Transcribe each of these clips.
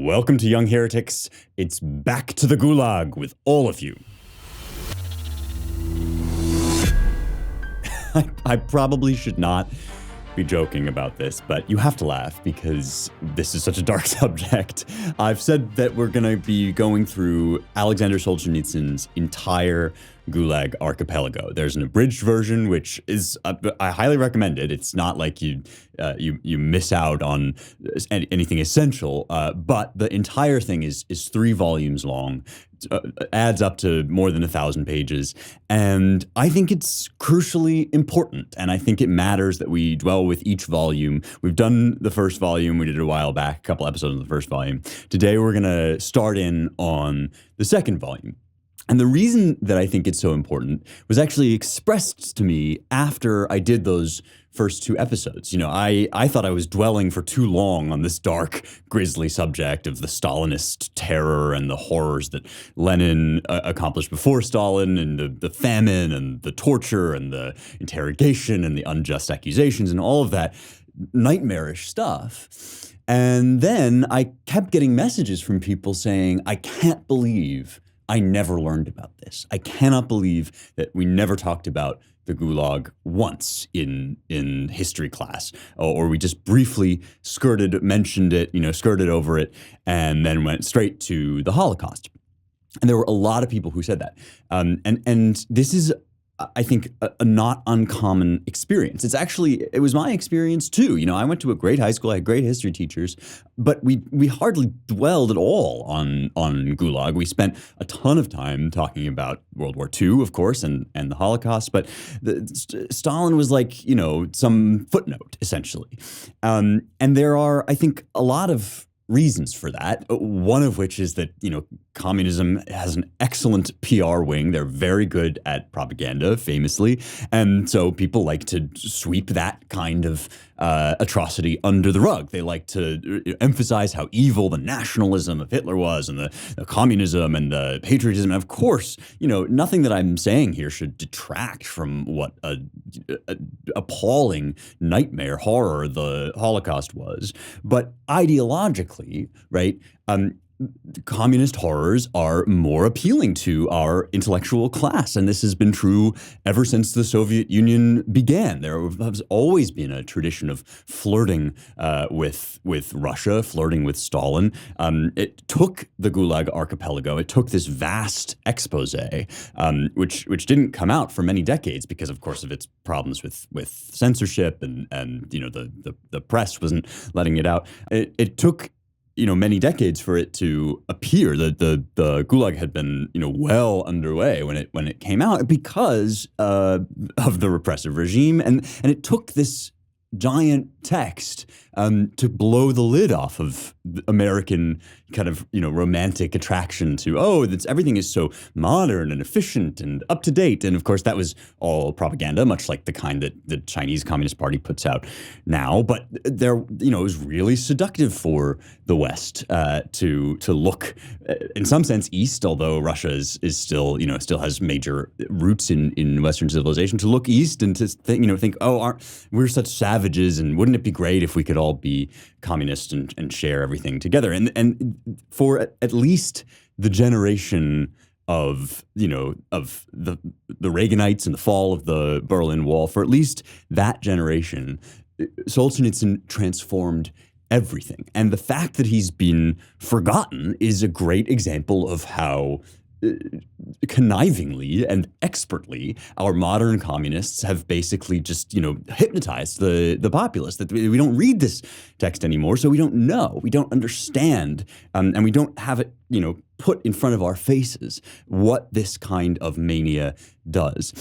Welcome to Young Heretics. It's back to the Gulag with all of you. I probably should not be joking about this, but you have to laugh because this is such a dark subject. I've said that we're going to be going through Alexander Solzhenitsyn's entire Gulag archipelago. There's an abridged version, which is I highly recommend it. It's not like you miss out on anything essential, but the entire thing is 3 volumes long. Adds up to more than 1,000 pages. And I think it's crucially important. And I think it matters that we dwell with each volume. We've done the first volume. We did it a while back, a couple episodes of the first volume. Today, we're going to start in on the second volume. And the reason that I think it's so important was actually expressed to me after I did those first 2 episodes. You know, I thought I was dwelling for too long on this dark, grisly subject of the Stalinist terror and the horrors that Lenin accomplished before Stalin, and the famine and the torture and the interrogation and the unjust accusations and all of that nightmarish stuff. And then I kept getting messages from people saying, I can't believe I never learned about this. I cannot believe that we never talked about the Gulag once in history class, or we just briefly mentioned it, skirted over it, and then went straight to the Holocaust. And there were a lot of people who said that. And this is, I think, a not uncommon experience. It was my experience too. I went to a great high school, I had great history teachers, but we hardly dwelled at all on Gulag. We spent a ton of time talking about World War II, of course, and the Holocaust, but Stalin was like, some footnote, essentially. And there are, I think, a lot of reasons for that. One of which is that, communism has an excellent PR wing. They're very good at propaganda, famously. And so people like to sweep that kind of atrocity under the rug. They like to emphasize how evil the nationalism of Hitler was, and the communism and the patriotism. And of course, nothing that I'm saying here should detract from what a appalling nightmare horror the Holocaust was. But ideologically, right, communist horrors are more appealing to our intellectual class. And this has been true ever since the Soviet Union began. There has always been a tradition of flirting with Russia, flirting with Stalin. It took the Gulag archipelago, it took this vast expose, which didn't come out for many decades because, of course, of its problems with censorship and the press wasn't letting it out. It took many decades for it to appear. The Gulag had been, well underway when it came out because of the repressive regime, and it took this giant text to blow the lid off of the American kind of, romantic attraction to, everything is so modern and efficient and up to date. And of course, that was all propaganda, much like the kind that the Chinese Communist Party puts out now. But there, it was really seductive for the West to look, in some sense, east, although Russia is still, still has major roots in Western civilization, to look east and to think, we're such savages, and wouldn't it be great if we could all be communist and share everything together? And for at least the generation of the Reaganites and the fall of the Berlin Wall, for at least that generation, Solzhenitsyn transformed everything. And the fact that he's been forgotten is a great example of how connivingly and expertly our modern communists have basically just, hypnotized the populace, that we don't read this text anymore, so we don't know, we don't understand, and we don't have it, put in front of our faces what this kind of mania does.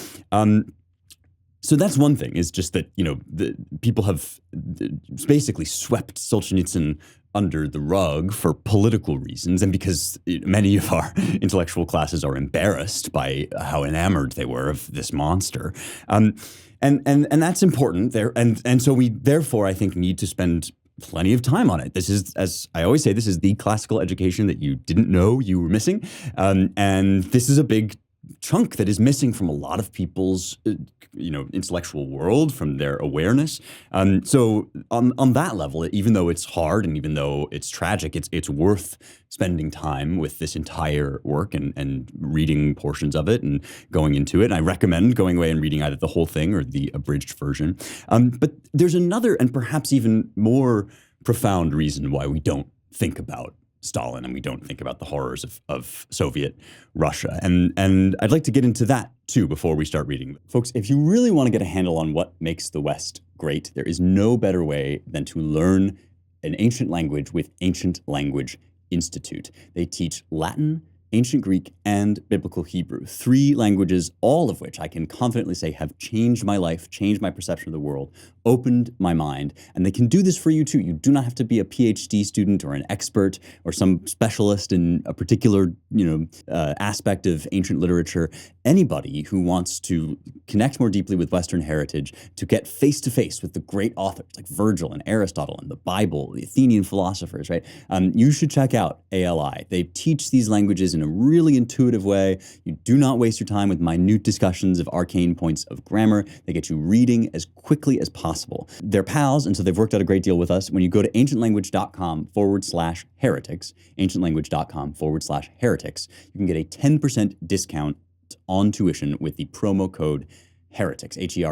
So that's one thing, is just that, the people have basically swept Solzhenitsyn under the rug for political reasons, and because many of our intellectual classes are embarrassed by how enamored they were of this monster. And that's important there. And so we therefore, I think, need to spend plenty of time on it. This is, as I always say, this is the classical education that you didn't know you were missing. And this is a big chunk that is missing from a lot of people's, intellectual world, from their awareness. So on that level, even though it's hard and even though it's tragic, it's worth spending time with this entire work and reading portions of it and going into it. And I recommend going away and reading either the whole thing or the abridged version. But there's another and perhaps even more profound reason why we don't think about Stalin and we don't think about the horrors of Soviet Russia. And I'd like to get into that too before we start reading. Folks, if you really want to get a handle on what makes the West great, there is no better way than to learn an ancient language with Ancient Language Institute. They teach Latin, Ancient Greek, and Biblical Hebrew, 3 languages, all of which I can confidently say have changed my life, changed my perception of the world, opened my mind, and they can do this for you too. You do not have to be a PhD student or an expert or some specialist in a particular, aspect of ancient literature. Anybody who wants to connect more deeply with Western heritage, to get face to face with the great authors like Virgil and Aristotle and the Bible, the Athenian philosophers, right? You should check out ALI. They teach these languages in a really intuitive way. You do not waste your time with minute discussions of arcane points of grammar. They get you reading as quickly as possible. They're pals, and so they've worked out a great deal with us. When you go to ancientlanguage.com/heretics, ancientlanguage.com/heretics, you can get a 10% discount on tuition with the promo code Heretics, Heretics. You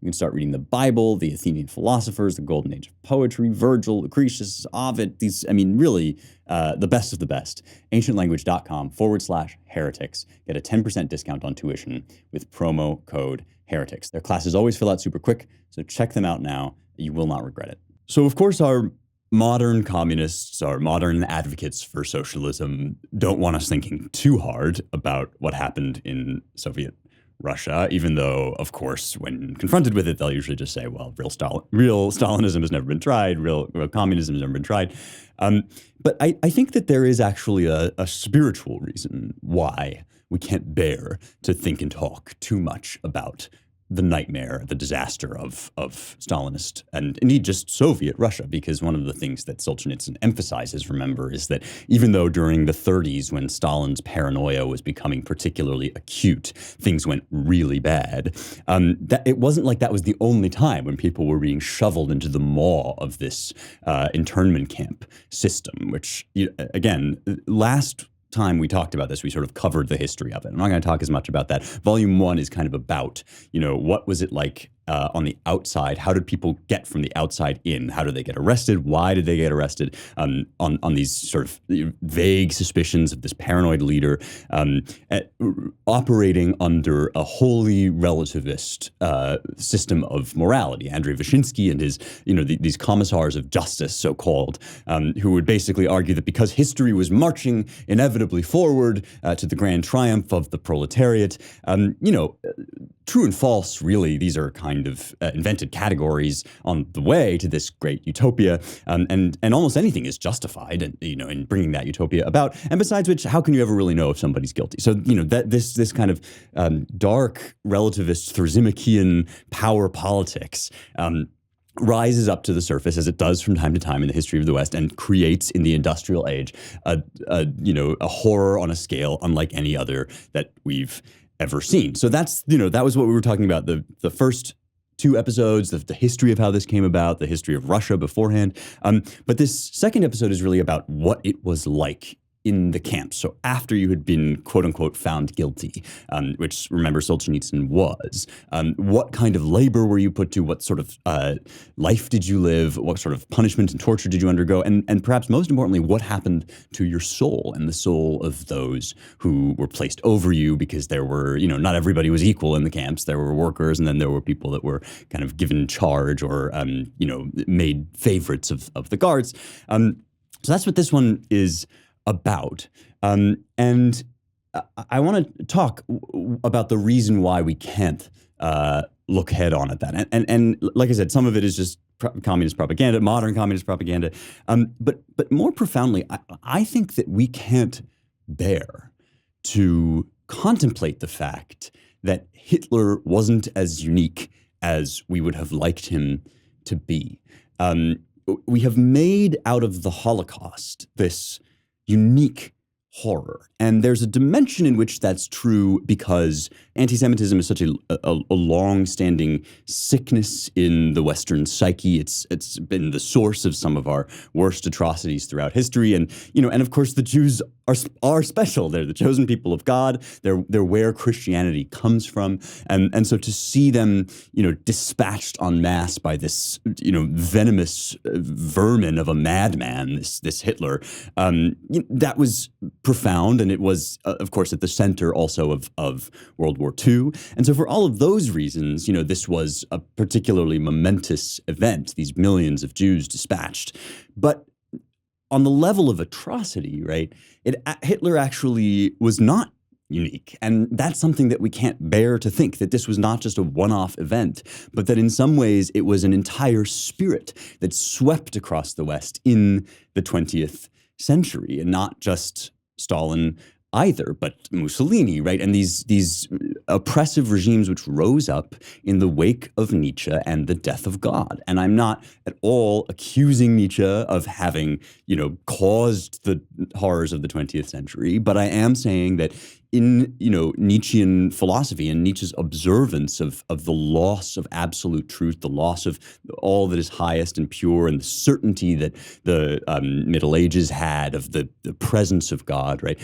can start reading the Bible, the Athenian philosophers, the golden age of poetry, Virgil, Lucretius, Ovid, really the best of the best. ancientlanguage.com/heretics. Get a 10% discount on tuition with promo code Heretics. Their classes always fill out super quick, so check them out now. You will not regret it. So, of course, our modern communists, our modern advocates for socialism don't want us thinking too hard about what happened in Soviet Russia, even though, of course, when confronted with it, they'll usually just say, well, real Stalinism has never been tried, real communism has never been tried. But I think that there is actually a spiritual reason why we can't bear to think and talk too much about the nightmare, the disaster of Stalinist and indeed just Soviet Russia, because one of the things that Solzhenitsyn emphasizes, remember, is that even though during the 30s, when Stalin's paranoia was becoming particularly acute, things went really bad, that it wasn't like that was the only time when people were being shoveled into the maw of this internment camp system, which, again, last time we talked about this, we sort of covered the history of it. I'm not going to talk as much about that. Volume 1 is kind of about, what was it like on the outside? How did people get from the outside in? How did they get arrested? Why did they get arrested? On these sort of vague suspicions of this paranoid leader operating under a wholly relativist system of morality. Andrei Vyshinsky and his, these commissars of justice, so-called, who would basically argue that because history was marching inevitably forward to the grand triumph of the proletariat, true and false, really, these are kind of invented categories on the way to this great utopia, and almost anything is justified, in bringing that utopia about. And besides which, how can you ever really know if somebody's guilty? So, that this kind of dark relativist Thrasimikian power politics rises up to the surface, as it does from time to time in the history of the West, and creates in the industrial age a horror on a scale unlike any other that we've ever seen. So that's, that was what we were talking about, the first 2 episodes, the history of how this came about, the history of Russia beforehand. But this second episode is really about what it was like in the camps. So after you had been, quote unquote, found guilty, which, remember, Solzhenitsyn was, what kind of labor were you put to? What sort of life did you live? What sort of punishment and torture did you undergo? And perhaps most importantly, what happened to your soul and the soul of those who were placed over you? Because there were, not everybody was equal in the camps. There were workers, and then there were people that were kind of given charge or, made favorites of the guards. So that's what this one is about. And I want to talk about the reason why we can't look head on at that. And like I said, some of it is just communist propaganda, modern communist propaganda. But more profoundly, I think that we can't bear to contemplate the fact that Hitler wasn't as unique as we would have liked him to be. We have made out of the Holocaust this unique horror. And there's a dimension in which that's true because anti-Semitism is such a long-standing sickness in the Western psyche. It's been the source of some of our worst atrocities throughout history. And, and of course the Jews are special. They're the chosen people of God. They're where Christianity comes from. And so to see them, dispatched en masse by this, venomous vermin of a madman, this Hitler, that was profound, and it was, of course, at the center also of World War II. And so for all of those reasons, this was a particularly momentous event, these millions of Jews dispatched. But on the level of atrocity, right, Hitler actually was not unique. And that's something that we can't bear to think, that this was not just a one-off event, but that in some ways it was an entire spirit that swept across the West in the 20th century, and not just Stalin either, but Mussolini, right? And these oppressive regimes which rose up in the wake of Nietzsche and the death of God. And I'm not at all accusing Nietzsche of having, caused the horrors of the 20th century, but I am saying that in, Nietzschean philosophy and Nietzsche's observance of the loss of absolute truth, the loss of all that is highest and pure, and the certainty that the Middle Ages had of the presence of God, right?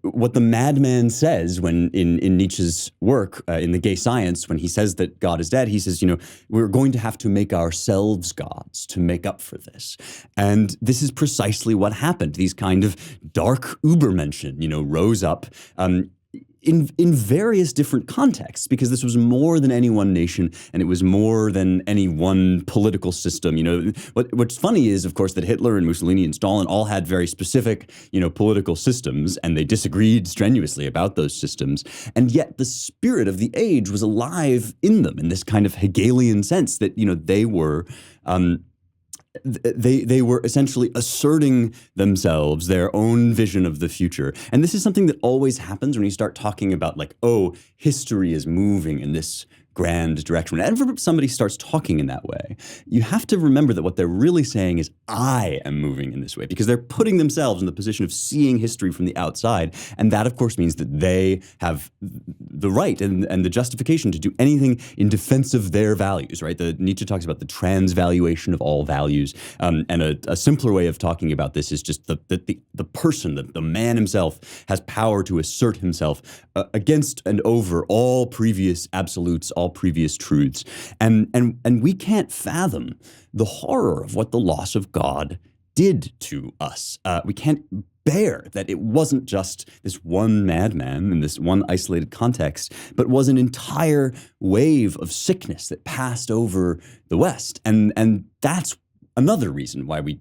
What the madman says when in Nietzsche's work, in The Gay Science, when he says that God is dead, he says, we're going to have to make ourselves gods to make up for this. And this is precisely what happened. These kind of dark Übermenschen, rose up in various different contexts, because this was more than any one nation, and it was more than any one political system. What's funny is, of course, that Hitler and Mussolini and Stalin all had very specific, political systems, and they disagreed strenuously about those systems. And yet the spirit of the age was alive in them in this kind of Hegelian sense that, they were they were essentially asserting themselves, their own vision of the future. And this is something that always happens when you start talking about history is moving in this grand direction. Whenever somebody starts talking in that way, you have to remember that what they're really saying is, I am moving in this way, because they're putting themselves in the position of seeing history from the outside. And that, of course, means that they have the right and the justification to do anything in defense of their values, right? Nietzsche talks about the transvaluation of all values. And a simpler way of talking about this is just the person, the man himself, has power to assert himself against and over all previous absolutes, all previous truths. And we can't fathom the horror of what the loss of God did to us. We can't bear that it wasn't just this one madman in this one isolated context, but was an entire wave of sickness that passed over the West. And that's another reason why we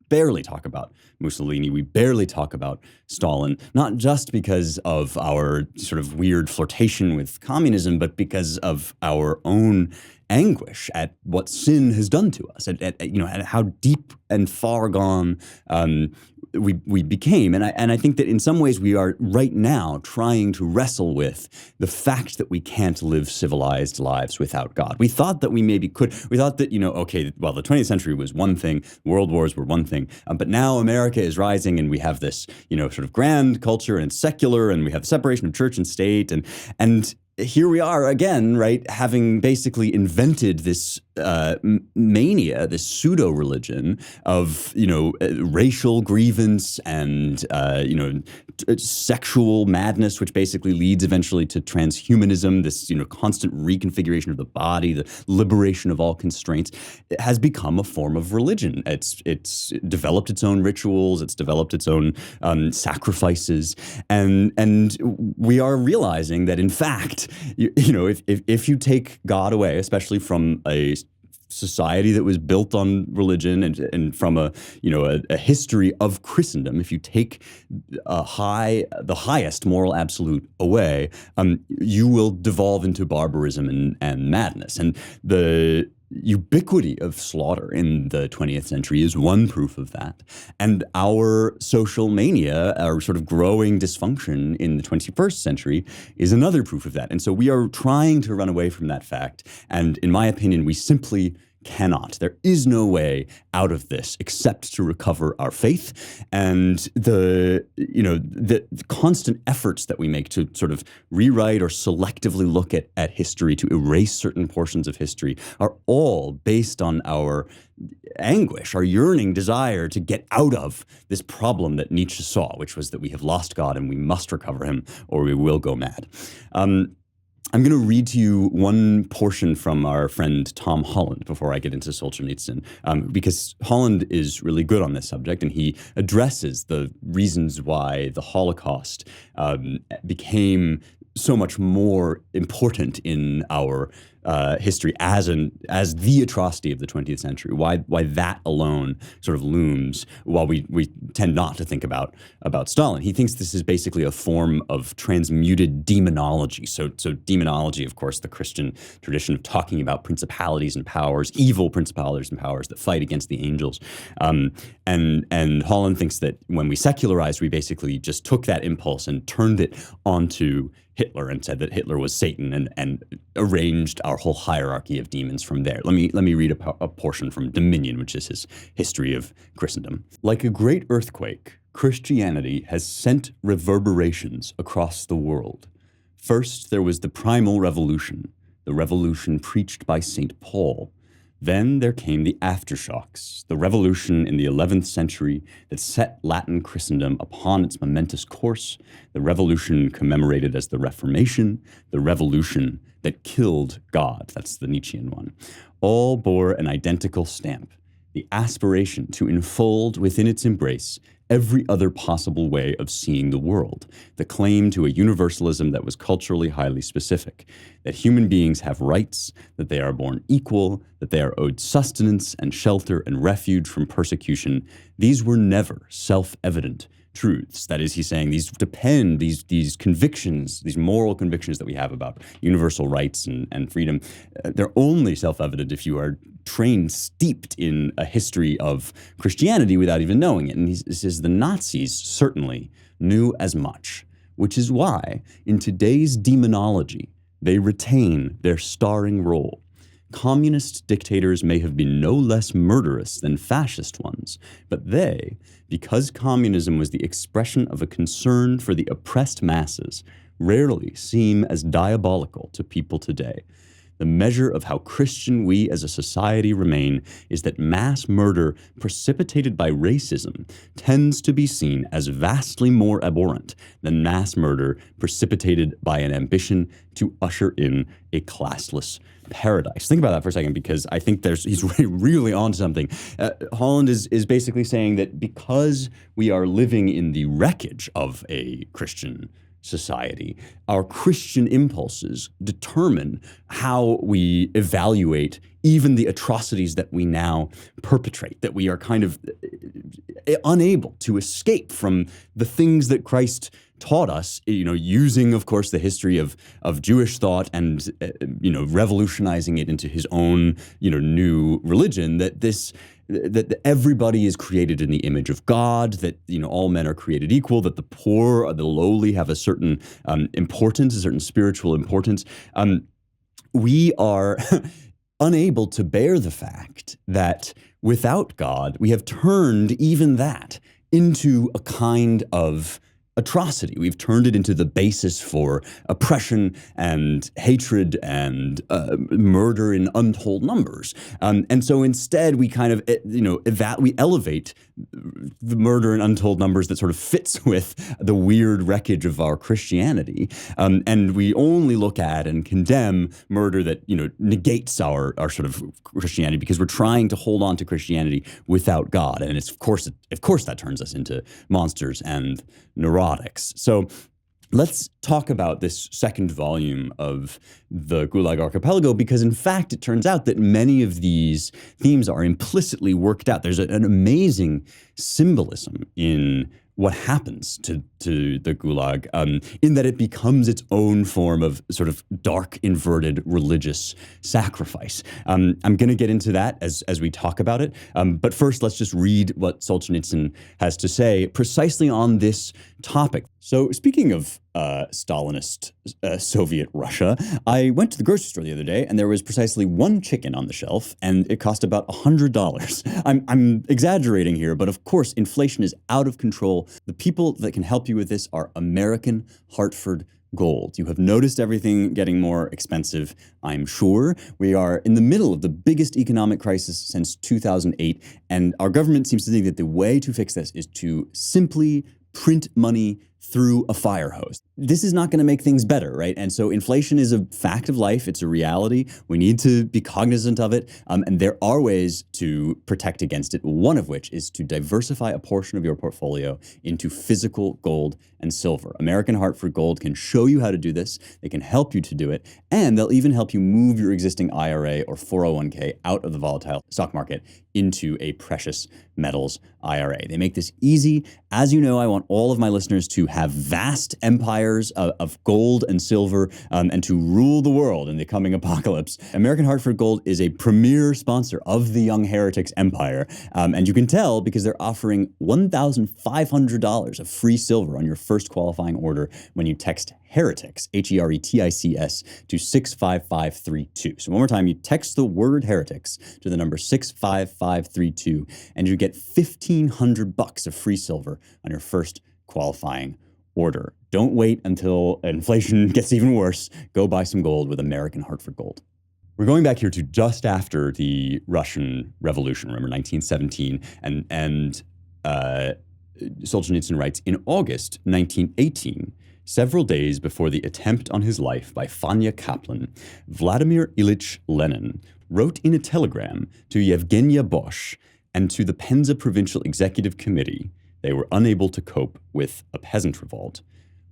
barely talk about Mussolini, we barely talk about Stalin, not just because of our sort of weird flirtation with communism, but because of our own anguish at what sin has done to us, at how deep and far gone we became. And I think that in some ways we are right now trying to wrestle with the fact that we can't live civilized lives without God. We thought that we maybe could. We thought that, the 20th century was one thing, world wars were one thing, but now America is rising and we have this, sort of grand culture and it's secular, and we have the separation of church and state, and here we are again, right, having basically invented this mania, this pseudo-religion of, racial grievance and, sexual madness, which basically leads eventually to transhumanism, this, constant reconfiguration of the body, the liberation of all constraints. It has become a form of religion. It's developed its own rituals. It's developed its own sacrifices. And we are realizing that, in fact, if you take God away, especially from a society that was built on religion and from a history of Christendom, if you take the highest moral absolute away, you will devolve into barbarism and madness. And the ubiquity of slaughter in the 20th century is one proof of that. And our social mania, our sort of growing dysfunction in the 21st century, is another proof of that. And so we are trying to run away from that fact. And in my opinion, we simply cannot. There is no way out of this except to recover our faith. And the constant efforts that we make to sort of rewrite or selectively look at history, to erase certain portions of history, are all based on our anguish, our yearning desire to get out of this problem that Nietzsche saw, which was that we have lost God and we must recover him or we will go mad. I'm going to read to you one portion from our friend Tom Holland before I get into Solzhenitsyn, because Holland is really good on this subject, and he addresses the reasons why the Holocaust became so much more important in our history as the atrocity of the 20th century. Why that alone sort of looms while we tend not to think about Stalin. He thinks this is basically a form of transmuted demonology. So demonology, of course, the Christian tradition of talking about principalities and powers, evil principalities and powers that fight against the angels. And Holland thinks that when we secularized, we basically just took that impulse and turned it onto Hitler and said that Hitler was Satan and arranged our whole hierarchy of demons from there. Let me read a portion from Dominion, which is his history of Christendom. Like a great earthquake, Christianity has sent reverberations across the world. First, there was the primal revolution, the revolution preached by St. Paul. Then there came the aftershocks, the revolution in the 11th century that set Latin Christendom upon its momentous course, the revolution commemorated as the Reformation, the revolution that killed God. That's the Nietzschean one. All bore an identical stamp, the aspiration to enfold within its embrace every other possible way of seeing the world, the claim to a universalism that was culturally highly specific, that human beings have rights, that they are born equal, that they are owed sustenance and shelter and refuge from persecution. These were never self-evident truths. That is, he's saying these convictions, these moral convictions that we have about universal rights and freedom, they're only self-evident if you are trained, steeped in a history of Christianity without even knowing it. And he says the Nazis certainly knew as much, which is why in today's demonology, they retain their starring role. Communist dictators may have been no less murderous than fascist ones, but they, because communism was the expression of a concern for the oppressed masses, rarely seem as diabolical to people today. The measure of how Christian we as a society remain is that mass murder precipitated by racism tends to be seen as vastly more abhorrent than mass murder precipitated by an ambition to usher in a classless paradise. Think about that for a second, because I think he's really on to something. Holland is basically saying that because we are living in the wreckage of a Christian society, our Christian impulses determine how we evaluate even the atrocities that we now perpetrate, that we are kind of unable to escape from the things that Christ taught us, using, of course, the history of Jewish thought and, revolutionizing it into his own, new religion, that everybody is created in the image of God, that, all men are created equal, that the poor or the lowly have a certain importance, a certain spiritual importance. We are unable to bear the fact that without God, we have turned even that into a kind of atrocity. We've turned it into the basis for oppression and hatred and murder in untold numbers. And so instead, we kind of, we elevate the murder in untold numbers that sort of fits with the weird wreckage of our Christianity. And we only look at and condemn murder that, negates our sort of Christianity, because we're trying to hold on to Christianity without God. And it's, of course that turns us into monsters and neurotics. So let's talk about this second volume of the Gulag Archipelago, because in fact, it turns out that many of these themes are implicitly worked out. There's an amazing symbolism in what happens to the Gulag, in that it becomes its own form of sort of dark, inverted religious sacrifice. I'm going to get into that as we talk about it. But first, let's just read what Solzhenitsyn has to say precisely on this topic. So speaking of Stalinist Soviet Russia. I went to the grocery store the other day, and there was precisely one chicken on the shelf, and it cost about $100. I'm exaggerating here, but of course, inflation is out of control. The people that can help you with this are American Hartford Gold. You have noticed everything getting more expensive, I'm sure. We are in the middle of the biggest economic crisis since 2008, and our government seems to think that the way to fix this is to simply print money through a fire hose. This is not going to make things better, right? And so inflation is a fact of life. It's a reality. We need to be cognizant of it. And there are ways to protect against it, one of which is to diversify a portion of your portfolio into physical gold and silver. American Hartford Gold can show you how to do this. They can help you to do it. And they'll even help you move your existing IRA or 401k out of the volatile stock market into a precious metals IRA. They make this easy. As you know, I want all of my listeners to have vast empires of gold and silver and to rule the world in the coming apocalypse. American Hartford Gold is a premier sponsor of the Young Heretics empire. And you can tell because they're offering $1,500 of free silver on your first qualifying order when you text Heretics, Heretics, to 65532. So one more time, you text the word Heretics to the number 65532, and you get $1,500 of free silver on your first qualifying order. Don't wait until inflation gets even worse. Go buy some gold with American Hartford Gold. We're going back here to just after the Russian Revolution, remember 1917, and Solzhenitsyn writes, in August 1918, several days before the attempt on his life by Fanya Kaplan, Vladimir Ilyich Lenin wrote in a telegram to Yevgenia Bosch and to the Penza Provincial Executive Committee they were unable to cope with a peasant revolt.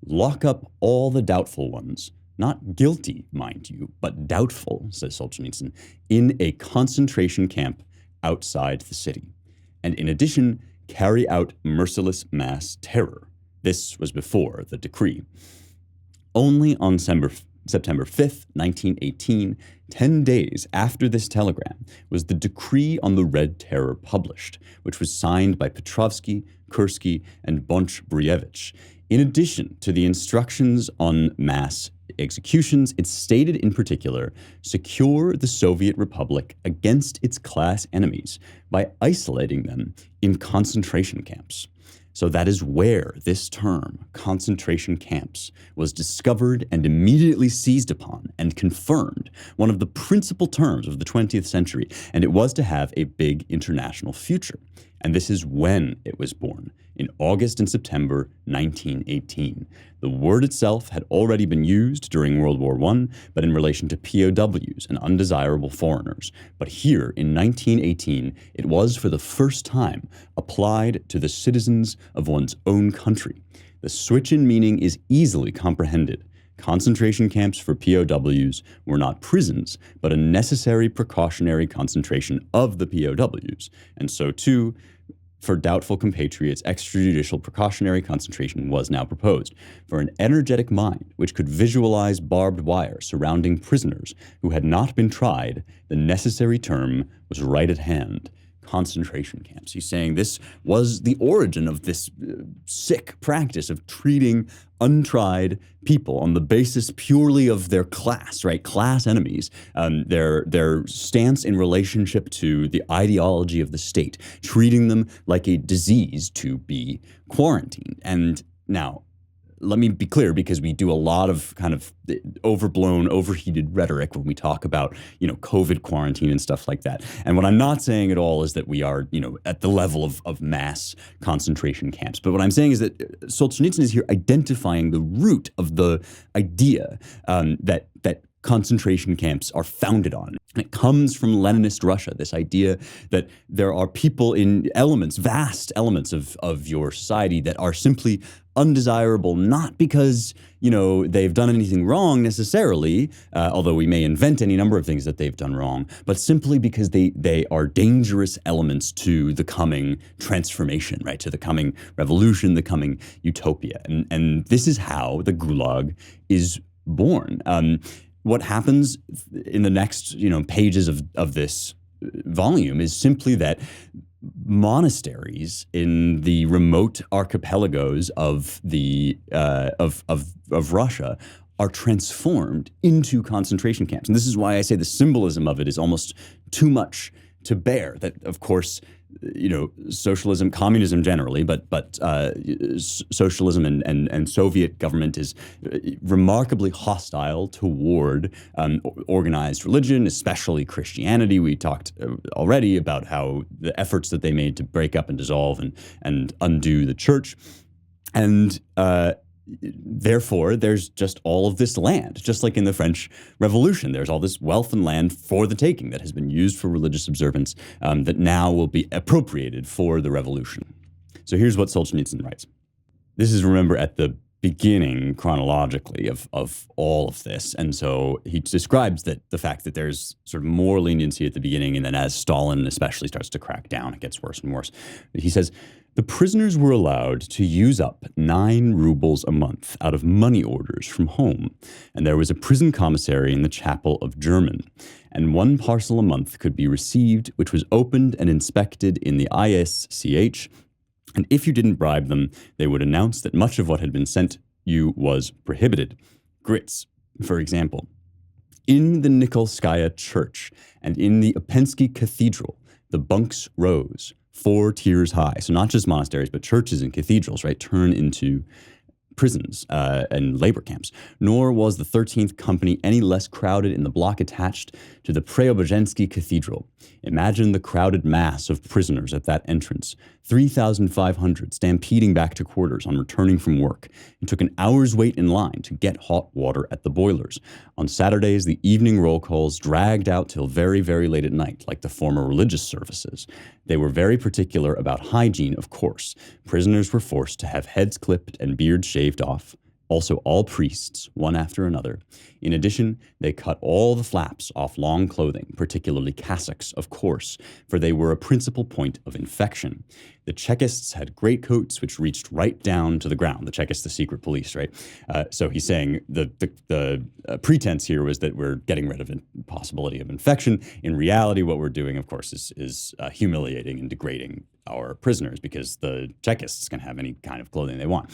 Lock up all the doubtful ones, not guilty, mind you, but doubtful, says Solzhenitsyn, in a concentration camp outside the city. And in addition, carry out merciless mass terror. This was before the decree. Only on September 5th, 1918, 10 days after this telegram, was the decree on the Red Terror published, which was signed by Petrovsky, Kursky, and Bonch-Brievich. In addition to the instructions on mass executions, it stated in particular, secure the Soviet Republic against its class enemies by isolating them in concentration camps. So that is where this term, concentration camps, was discovered and immediately seized upon and confirmed, one of the principal terms of the 20th century, and it was to have a big international future. And this is when it was born, in August and September 1918. The word itself had already been used during World War I, but in relation to POWs and undesirable foreigners. But here, in 1918, it was for the first time applied to the citizens of one's own country. The switch in meaning is easily comprehended. Concentration camps for POWs were not prisons, but a necessary precautionary concentration of the POWs. And so, too, for doubtful compatriots, extrajudicial precautionary concentration was now proposed. For an energetic mind which could visualize barbed wire surrounding prisoners who had not been tried, the necessary term was right at hand. Concentration camps. He's saying this was the origin of this sick practice of treating untried people on the basis purely of their class, right? Class enemies, their stance in relationship to the ideology of the state, treating them like a disease to be quarantined. And now, let me be clear, because we do a lot of kind of overblown, overheated rhetoric when we talk about, COVID quarantine and stuff like that. And what I'm not saying at all is that we are, at the level of mass concentration camps. But what I'm saying is that Solzhenitsyn is here identifying the root of the idea that concentration camps are founded on. And it comes from Leninist Russia, this idea that there are people in vast elements of your society that are simply undesirable, not because, they've done anything wrong necessarily, although we may invent any number of things that they've done wrong, but simply because they are dangerous elements to the coming transformation, right? To the coming revolution, the coming utopia. And this is how the Gulag is born. What happens in the next, pages of this volume is simply that monasteries in the remote archipelagos of Russia are transformed into concentration camps. And this is why I say the symbolism of it is almost too much to bear. That, of course, socialism, communism generally, but socialism and Soviet government is remarkably hostile toward organized religion, especially Christianity. We talked already about how the efforts that they made to break up and dissolve and undo the church. And therefore, there's just all of this land, just like in the French Revolution. There's all this wealth and land for the taking that has been used for religious observance that now will be appropriated for the revolution. So here's what Solzhenitsyn writes. This is, remember, at the beginning chronologically of all of this. And so he describes that the fact that there's sort of more leniency at the beginning, and then as Stalin especially starts to crack down, it gets worse and worse. He says, the prisoners were allowed to use up 9 rubles a month out of money orders from home, and there was a prison commissary in the chapel of German, and 1 parcel a month could be received, which was opened and inspected in the ISCH, and if you didn't bribe them, they would announce that much of what had been sent you was prohibited. Grits, for example. In the Nikolskaya Church and in the Opensky Cathedral, the bunks rose 4 tiers high. So not just monasteries, but churches and cathedrals, right, turn into prisons and labor camps. Nor was the 13th Company any less crowded in the block attached to the Preobrazhensky Cathedral. Imagine the crowded mass of prisoners at that entrance, 3,500 stampeding back to quarters on returning from work. It took an hour's wait in line to get hot water at the boilers. On Saturdays, the evening roll calls dragged out till very, very late at night, like the former religious services. They were very particular about hygiene, of course. Prisoners were forced to have heads clipped and beards shaved off. Also, all priests, one after another. In addition, they cut all the flaps off long clothing, particularly cassocks, of course, for they were a principal point of infection. The Chekists had greatcoats which reached right down to the ground. The Chekists, the secret police, right? So he's saying the pretense here was that we're getting rid of a possibility of infection. In reality, what we're doing, of course, is humiliating and degrading our prisoners, because the Chekists can have any kind of clothing they want.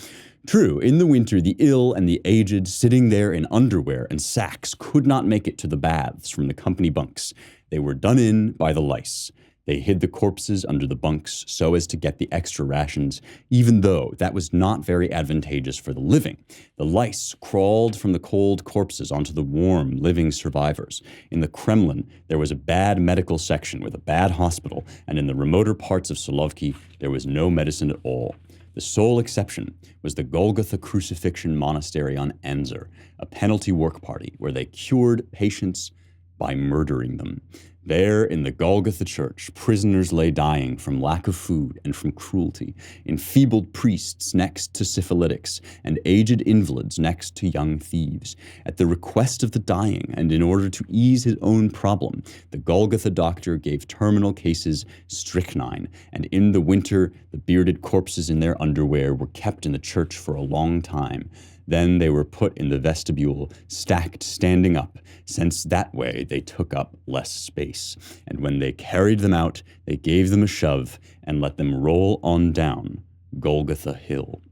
True, in the winter, the ill and the aged, sitting there in underwear and sacks, could not make it to the baths from the company bunks. They were done in by the lice. They hid the corpses under the bunks so as to get the extra rations, even though that was not very advantageous for the living. The lice crawled from the cold corpses onto the warm, living survivors. In the Kremlin, there was a bad medical section with a bad hospital, and in the remoter parts of Solovki, there was no medicine at all. The sole exception was the Golgotha Crucifixion Monastery on Anzer, a penalty work party where they cured patients by murdering them. There, in the Golgotha Church, prisoners lay dying from lack of food and from cruelty, enfeebled priests next to syphilitics, and aged invalids next to young thieves. At the request of the dying, and in order to ease his own problem, the Golgotha doctor gave terminal cases strychnine, and in the winter, the bearded corpses in their underwear were kept in the church for a long time. Then they were put in the vestibule, stacked standing up, since that way they took up less space. And when they carried them out, they gave them a shove and let them roll on down Golgotha Hill.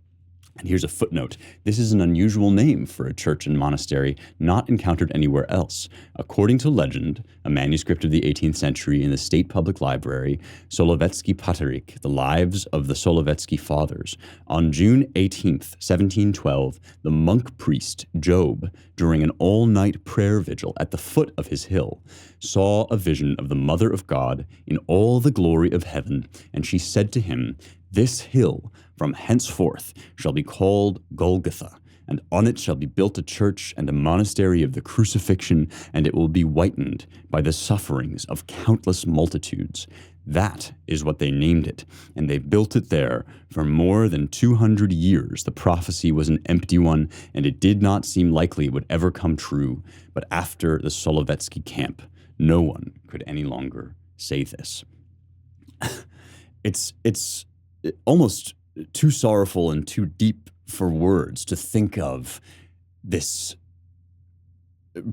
And here's a footnote. This is an unusual name for a church and monastery not encountered anywhere else. According to legend, a manuscript of the 18th century in the State Public Library, Solovetsky Paterik, The Lives of the Solovetsky Fathers, on June 18th, 1712, the monk priest Job, during an all-night prayer vigil at the foot of his hill, saw a vision of the Mother of God in all the glory of heaven, and she said to him, "This hill from henceforth shall be called Golgotha, and on it shall be built a church and a monastery of the crucifixion, and it will be whitened by the sufferings of countless multitudes." That is what they named it, and they built it there for more than 200 years. The prophecy was an empty one, and it did not seem likely it would ever come true. But after the Solovetsky camp, no one could any longer say this. It's almost too sorrowful and too deep for words to think of this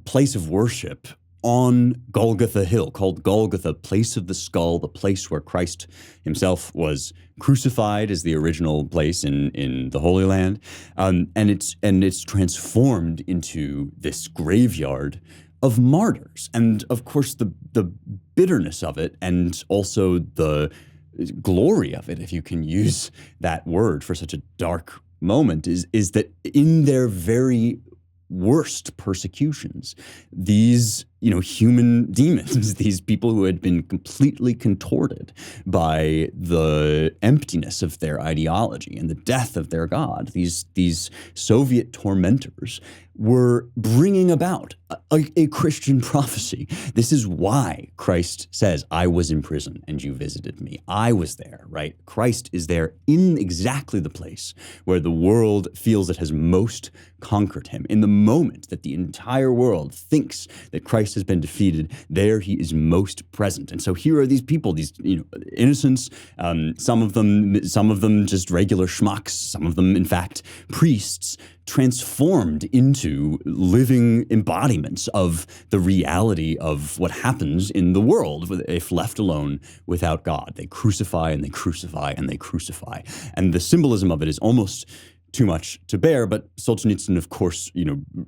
place of worship on Golgotha Hill, called Golgotha, place of the skull, the place where Christ himself was crucified, is the original place in the Holy Land, and it's transformed into this graveyard of martyrs, and of course the bitterness of it, and also the glory of it, if you can use that word for such a dark moment, is that in their very worst persecutions, these human demons, these people who had been completely contorted by the emptiness of their ideology and the death of their God, these Soviet tormentors were bringing about a Christian prophecy. This is why Christ says, I was in prison and you visited me. I was there, right? Christ is there in exactly the place where the world feels it has most conquered him. In the moment that the entire world thinks that Christ has been defeated, there he is most present. And so here are these people, these innocents, some of them just regular schmucks, some of them in fact priests, transformed into living embodiments of the reality of what happens in the world if left alone without God. They crucify and they crucify and they crucify. And the symbolism of it is almost too much to bear, but Solzhenitsyn, of course,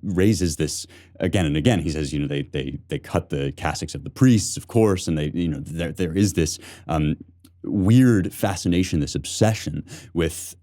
raises this again and again. He says, they cut the cassocks of the priests, of course, and there is this weird fascination, this obsession with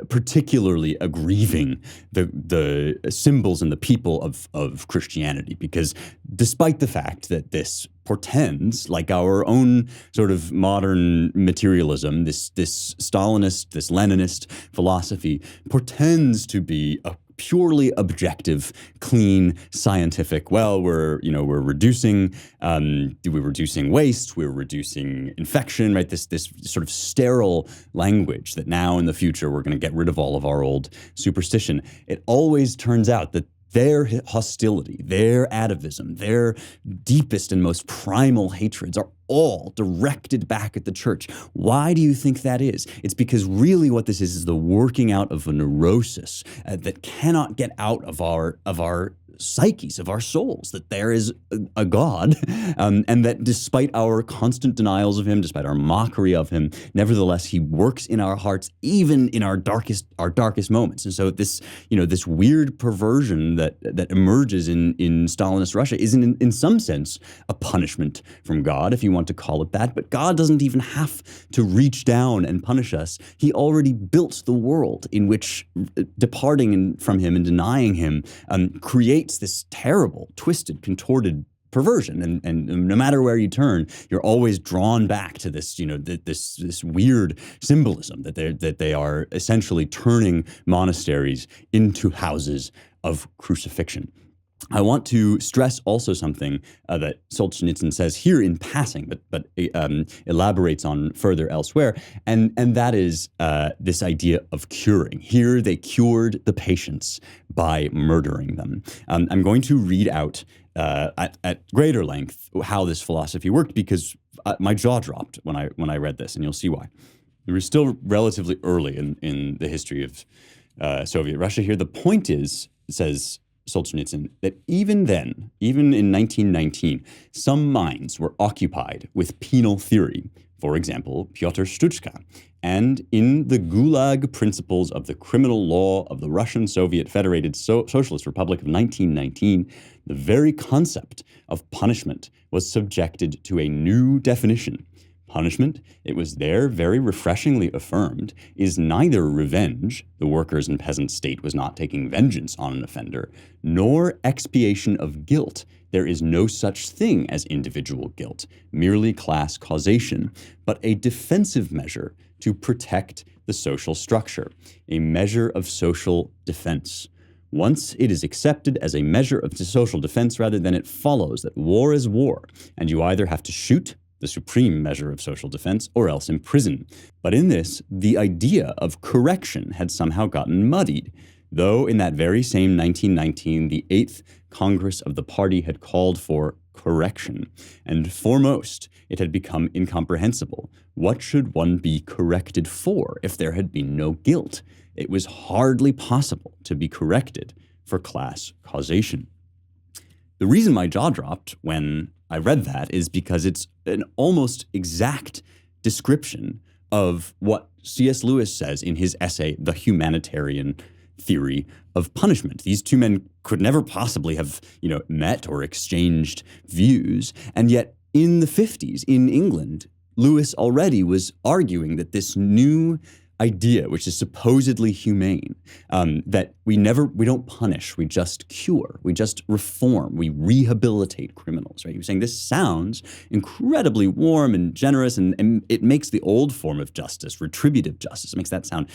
particularly aggrieving the symbols and the people of Christianity, because despite the fact that this portends, like our own sort of modern materialism, this Stalinist, this Leninist philosophy portends to be a purely objective, clean, scientific. Well, we're reducing waste, we're reducing infection, right? This sort of sterile language that now in the future we're going to get rid of all of our old superstition. It always turns out that their hostility, their atavism, their deepest and most primal hatreds are all directed back at the church. Why do you think that is? It's because really what this is the working out of a neurosis that cannot get out of our psyches, of our souls, that there is a God, and that despite our constant denials of him, despite our mockery of him, nevertheless he works in our hearts, even in our darkest moments. And so this weird perversion that emerges in Stalinist Russia is in some sense a punishment from God, if you want to call it that. But God doesn't even have to reach down and punish us. He already built the world in which departing from him and denying him creates this terrible, twisted, contorted perversion, and no matter where you turn, you're always drawn back to this, this weird symbolism that they are essentially turning monasteries into houses of crucifixion. I want to stress also something that Solzhenitsyn says here in passing, but elaborates on further elsewhere, and that is this idea of curing. Here they cured the patients by murdering them. I'm going to read out at greater length how this philosophy worked, because my jaw dropped when I read this, and you'll see why. We were still relatively early in the history of Soviet Russia here. The point is, says Solzhenitsyn, that even then, even in 1919, some minds were occupied with penal theory, for example, Pyotr Stuchka, and in the Gulag Principles of the Criminal Law of the Russian Soviet Federated Socialist Republic of 1919, the very concept of punishment was subjected to a new definition. Punishment, it was there very refreshingly affirmed, is neither revenge, the workers' and peasants' state was not taking vengeance on an offender, nor expiation of guilt. There is no such thing as individual guilt, merely class causation, but a defensive measure to protect the social structure, a measure of social defense. Once it is accepted as a measure of social defense, rather, then it follows that war is war, and you either have to shoot, the supreme measure of social defense, or else imprison. But in this, the idea of correction had somehow gotten muddied, though in that very same 1919, the 8th Congress of the party had called for correction, and foremost, it had become incomprehensible. What should one be corrected for if there had been no guilt? It was hardly possible to be corrected for class causation. The reason my jaw dropped when I read that is because it's an almost exact description of what C.S. Lewis says in his essay, The Humanitarian Theory of Punishment. These two men could never possibly have, met or exchanged views. And yet in the 50s in England, Lewis already was arguing that this new idea, which is supposedly humane, that we don't punish, we just cure, we just reform, we rehabilitate criminals, right? He was saying this sounds incredibly warm and generous, and it makes the old form of justice, retributive justice, it makes that sound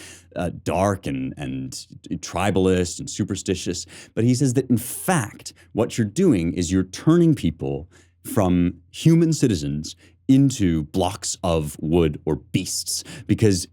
dark and tribalist and superstitious. But he says that in fact, what you're doing is you're turning people from human citizens into blocks of wood or beasts, because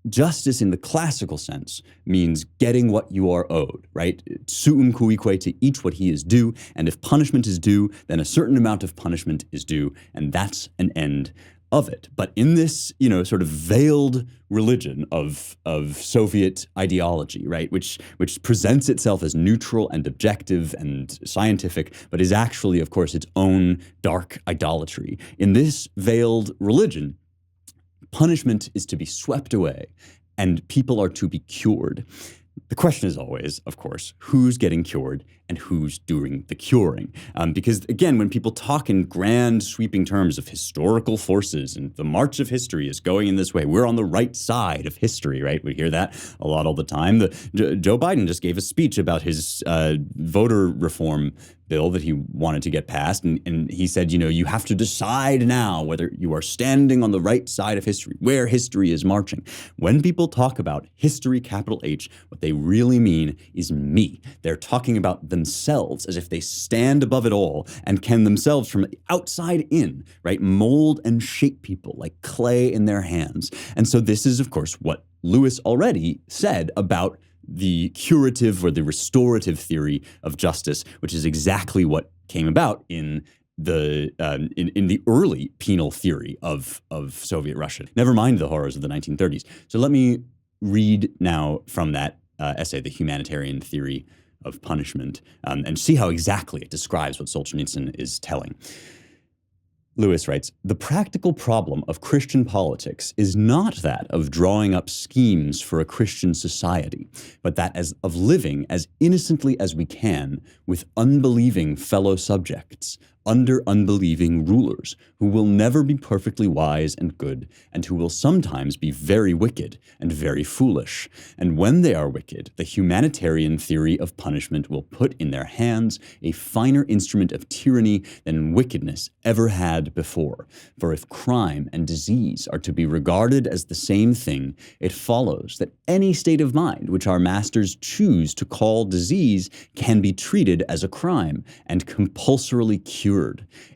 justice in the classical sense means getting what you are owed, right? Suum cuique, to each what he is due, and if punishment is due, then a certain amount of punishment is due, and that's an end of it. But in this, sort of veiled religion of Soviet ideology, right, which presents itself as neutral and objective and scientific, but is actually, of course, its own dark idolatry. In this veiled religion, punishment is to be swept away, and people are to be cured. The question is always, of course, who's getting cured and who's doing the curing? Because, again, when people talk in grand, sweeping terms of historical forces and the march of history is going in this way, we're on the right side of history, right? We hear that a lot all the time. Joe Biden just gave a speech about his voter reform bill that he wanted to get passed. And he said, you have to decide now whether you are standing on the right side of history, where history is marching. When people talk about history, capital H, what they really mean is me. They're talking about themselves as if they stand above it all and can themselves from the outside in, right, mold and shape people like clay in their hands. And so this is, of course, what Lewis already said about the curative or the restorative theory of justice, which is exactly what came about in the early penal theory of Soviet Russia. Never mind the horrors of the 1930s. So let me read now from that essay, The Humanitarian Theory of Punishment, and see how exactly it describes what Solzhenitsyn is telling. Lewis writes, "The practical problem of Christian politics is not that of drawing up schemes for a Christian society, but that of living as innocently as we can with unbelieving fellow subjects, under unbelieving rulers, who will never be perfectly wise and good, and who will sometimes be very wicked and very foolish. And when they are wicked, the humanitarian theory of punishment will put in their hands a finer instrument of tyranny than wickedness ever had before. For if crime and disease are to be regarded as the same thing, it follows that any state of mind which our masters choose to call disease can be treated as a crime and compulsorily cured.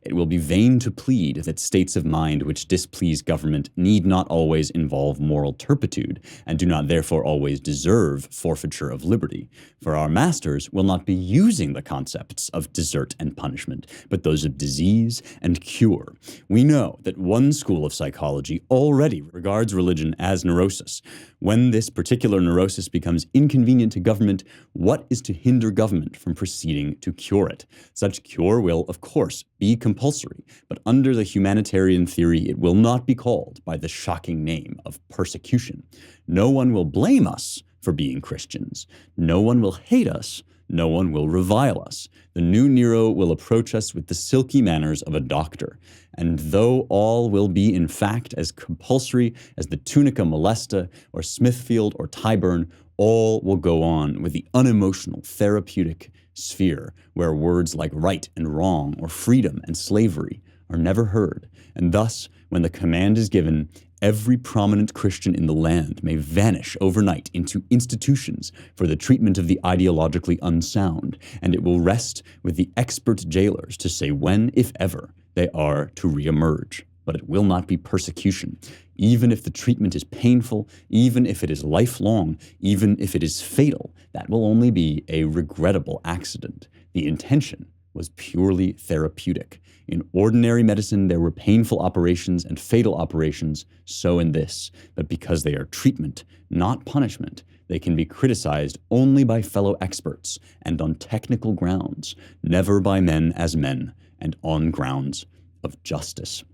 It will be vain to plead that states of mind which displease government need not always involve moral turpitude, and do not therefore always deserve forfeiture of liberty. For our masters will not be using the concepts of desert and punishment, but those of disease and cure. We know that one school of psychology already regards religion as neurosis. When this particular neurosis becomes inconvenient to government, what is to hinder government from proceeding to cure it? Such cure will, of course, be compulsory, but under the humanitarian theory it will not be called by the shocking name of persecution. No one will blame us for being Christians. No one will hate us. No one will revile us. The new Nero will approach us with the silky manners of a doctor. And though all will be in fact as compulsory as the Tunica Molesta or Smithfield or Tyburn, all will go on with the unemotional therapeutic sphere where words like right and wrong or freedom and slavery are never heard. And thus, when the command is given, every prominent Christian in the land may vanish overnight into institutions for the treatment of the ideologically unsound, and it will rest with the expert jailers to say when, if ever, they are to reemerge. But it will not be persecution. Even if the treatment is painful, even if it is lifelong, even if it is fatal, that will only be a regrettable accident. The intention was purely therapeutic. In ordinary medicine, there were painful operations and fatal operations, so in this. But because they are treatment, not punishment, they can be criticized only by fellow experts and on technical grounds, never by men as men and on grounds of justice.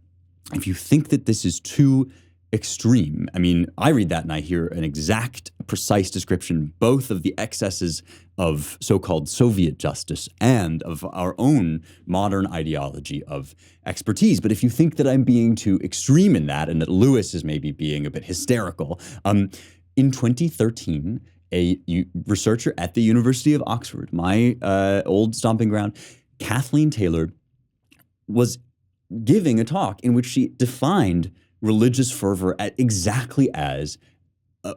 If you think that this is too extreme, I mean, I read that and I hear an exact, precise description both of the excesses of so-called Soviet justice and of our own modern ideology of expertise. But if you think that I'm being too extreme in that and that Lewis is maybe being a bit hysterical, in 2013, a researcher at the University of Oxford, my old stomping ground, Kathleen Taylor, was giving a talk in which she defined religious fervor exactly as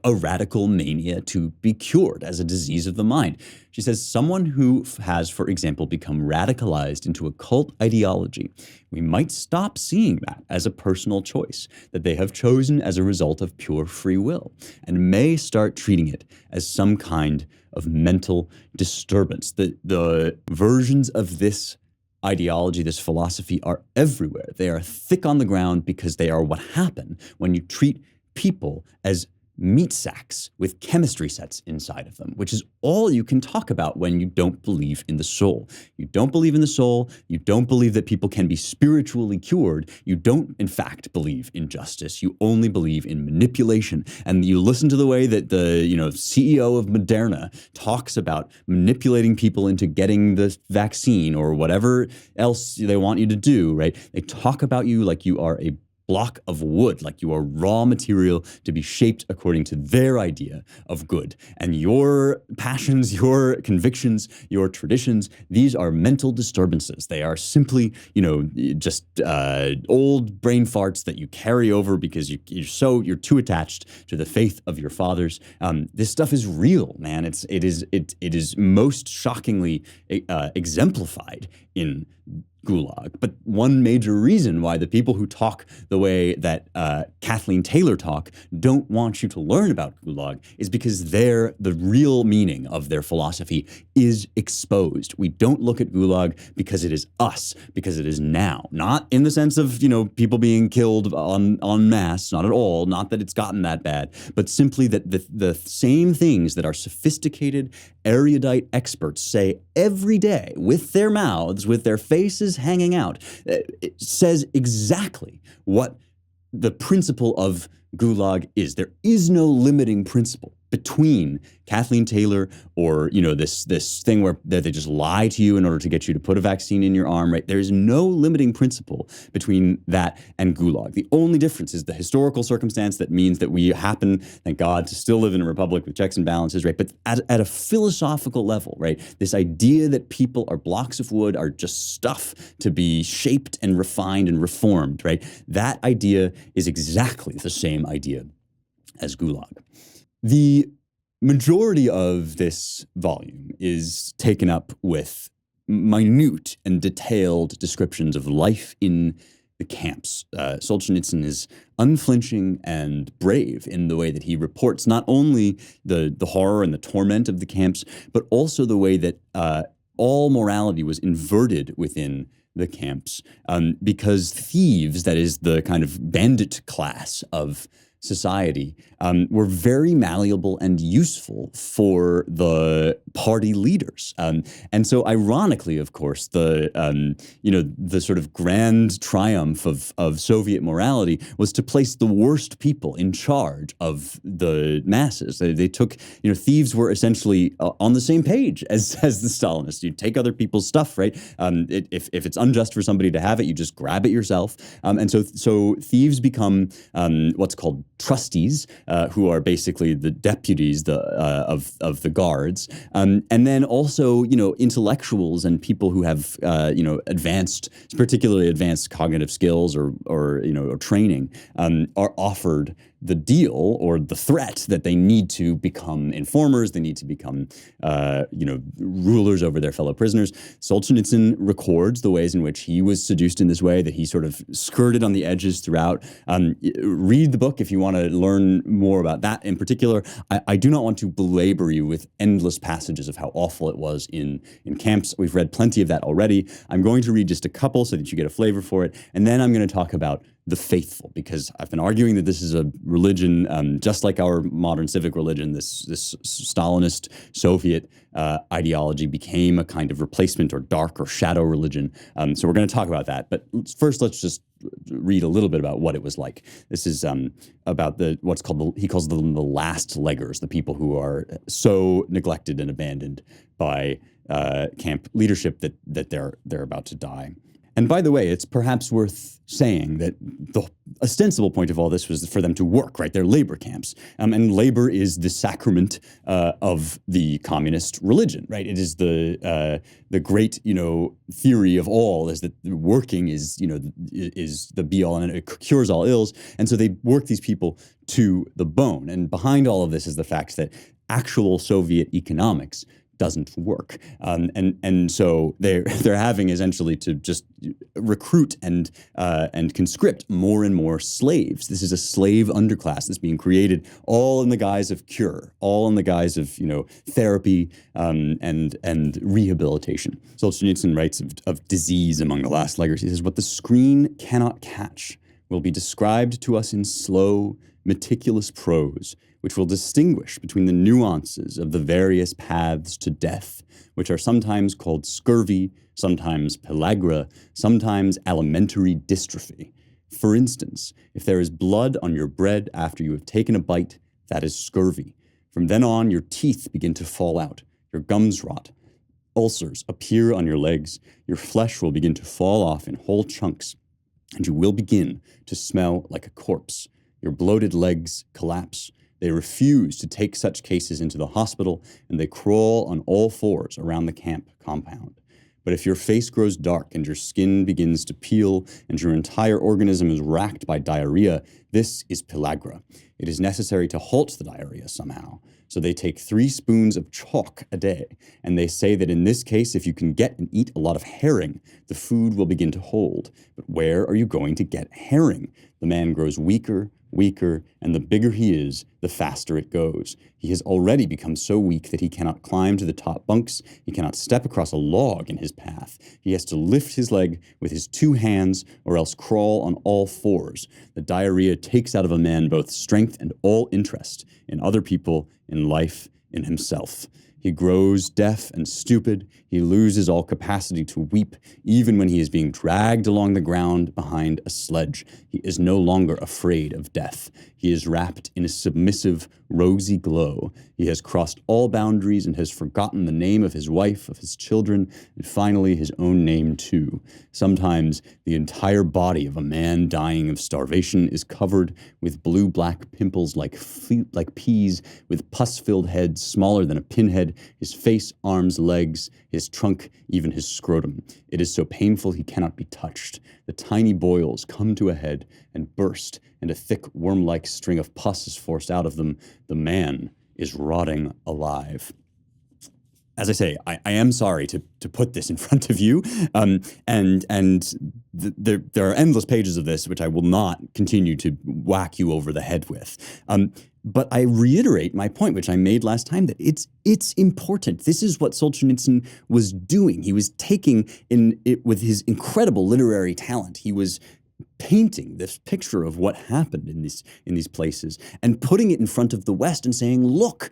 a radical mania to be cured, as a disease of the mind. She says, someone who has, for example, become radicalized into a cult ideology, we might stop seeing that as a personal choice that they have chosen as a result of pure free will, and may start treating it as some kind of mental disturbance. The versions of this ideology, this philosophy, are everywhere. They are thick on the ground because they are what happen when you treat people as meat sacks with chemistry sets inside of them, which is all you can talk about when you don't believe in the soul. You don't believe in the soul. You don't believe that people can be spiritually cured. You don't, in fact, believe in justice. You only believe in manipulation. And you listen to the way that the CEO of Moderna talks about manipulating people into getting the vaccine or whatever else they want you to do, right? They talk about you like you are a block of wood, like you are raw material to be shaped according to their idea of good. And your passions, your convictions, your traditions, these are mental disturbances. They are simply, just old brain farts that you carry over because you're too attached to the faith of your fathers. This stuff is real, man. It is most shockingly exemplified in Gulag. But one major reason why the people who talk the way that Kathleen Taylor talk don't want you to learn about Gulag is because the real meaning of their philosophy is exposed. We don't look at Gulag because it is us, because it is now. Not in the sense of, people being killed en masse, not at all, not that it's gotten that bad, but simply that the same things that our sophisticated, erudite experts say every day with their mouths, with their faces hanging out, it says exactly what the principle of Gulag is. There is no limiting principle between Kathleen Taylor or, this thing where they just lie to you in order to get you to put a vaccine in your arm, right? There is no limiting principle between that and Gulag. The only difference is the historical circumstance that means that we happen, thank God, to still live in a republic with checks and balances, right? But at a philosophical level, right, this idea that people are blocks of wood, are just stuff to be shaped and refined and reformed, right? That idea is exactly the same idea as Gulag. The majority of this volume is taken up with minute and detailed descriptions of life in the camps. Solzhenitsyn is unflinching and brave in the way that he reports not only the horror and the torment of the camps, but also the way that all morality was inverted within the camps because thieves, that is the kind of bandit class of society, were very malleable and useful for the party leaders. And so ironically, of course, the sort of grand triumph of Soviet morality was to place the worst people in charge of the masses. They took, thieves were essentially on the same page as the Stalinists. You take other people's stuff, right? If it's unjust for somebody to have it, you just grab it yourself. And so thieves become what's called trustees, who are basically the deputies of the guards, and then also intellectuals and people who have particularly advanced cognitive skills or training are offered the deal or the threat that they need to become informers, they need to become, rulers over their fellow prisoners. Solzhenitsyn records the ways in which he was seduced in this way, that he sort of skirted on the edges throughout. Read the book if you want to learn more about that in particular. I do not want to belabor you with endless passages of how awful it was in camps. We've read plenty of that already. I'm going to read just a couple so that you get a flavor for it, and then I'm going to talk about the faithful, because I've been arguing that this is a religion, just like our modern civic religion. This Stalinist Soviet ideology became a kind of replacement or dark or shadow religion. So we're going to talk about that. But first, let's just read a little bit about what it was like. This is about what's called he calls them the last leggers, the people who are so neglected and abandoned by camp leadership that they're about to die. And by the way, it's perhaps worth saying that the ostensible point of all this was for them to work, right? They're labor camps. And labor is the sacrament of the communist religion, right? It is the great, theory of all, is that working is the be all, and it cures all ills. And so they work these people to the bone. And behind all of this is the fact that actual Soviet economics doesn't work, and so they're having essentially to just recruit and conscript more and more slaves. This is a slave underclass that's being created, all in the guise of cure, all in the guise of therapy and rehabilitation. Solzhenitsyn writes of disease among the last leggers. He says, "What the screen cannot catch will be described to us in slow, meticulous prose, which will distinguish between the nuances of the various paths to death, which are sometimes called scurvy, sometimes pellagra, sometimes alimentary dystrophy. For instance, if there is blood on your bread after you have taken a bite, that is scurvy. From then on, your teeth begin to fall out, your gums rot, ulcers appear on your legs, your flesh will begin to fall off in whole chunks, and you will begin to smell like a corpse. Your bloated legs collapse. They refuse to take such cases into the hospital, and they crawl on all fours around the camp compound. But if your face grows dark and your skin begins to peel and your entire organism is racked by diarrhea, this is pellagra. It is necessary to halt the diarrhea somehow. So they take 3 spoons of chalk a day, and they say that in this case, if you can get and eat a lot of herring, the food will begin to hold. But where are you going to get herring? The man grows weaker, and the bigger he is, the faster it goes. He has already become so weak that he cannot climb to the top bunks. He cannot step across a log in his path. He has to lift his leg with his 2 hands or else crawl on all fours. The diarrhea takes out of a man both strength and all interest in other people, in life, in himself. He grows deaf and stupid. He loses all capacity to weep, even when he is being dragged along the ground behind a sledge. He is no longer afraid of death. He is wrapped in a submissive, rosy glow. He has crossed all boundaries and has forgotten the name of his wife, of his children, and finally his own name too. Sometimes the entire body of a man dying of starvation is covered with blue-black pimples like peas, with pus-filled heads smaller than a pinhead, his face, arms, legs, his trunk, even his scrotum. It is so painful he cannot be touched. The tiny boils come to a head and burst, and a thick worm-like string of pus is forced out of them. The man is rotting alive." As I say, I am sorry to put this in front of you, there are endless pages of this which I will not continue to whack you over the head with. But I reiterate my point, which I made last time, that it's important. This is what Solzhenitsyn was doing. He was taking in it with his incredible literary talent. He was painting this picture of what happened in these places and putting it in front of the West and saying, look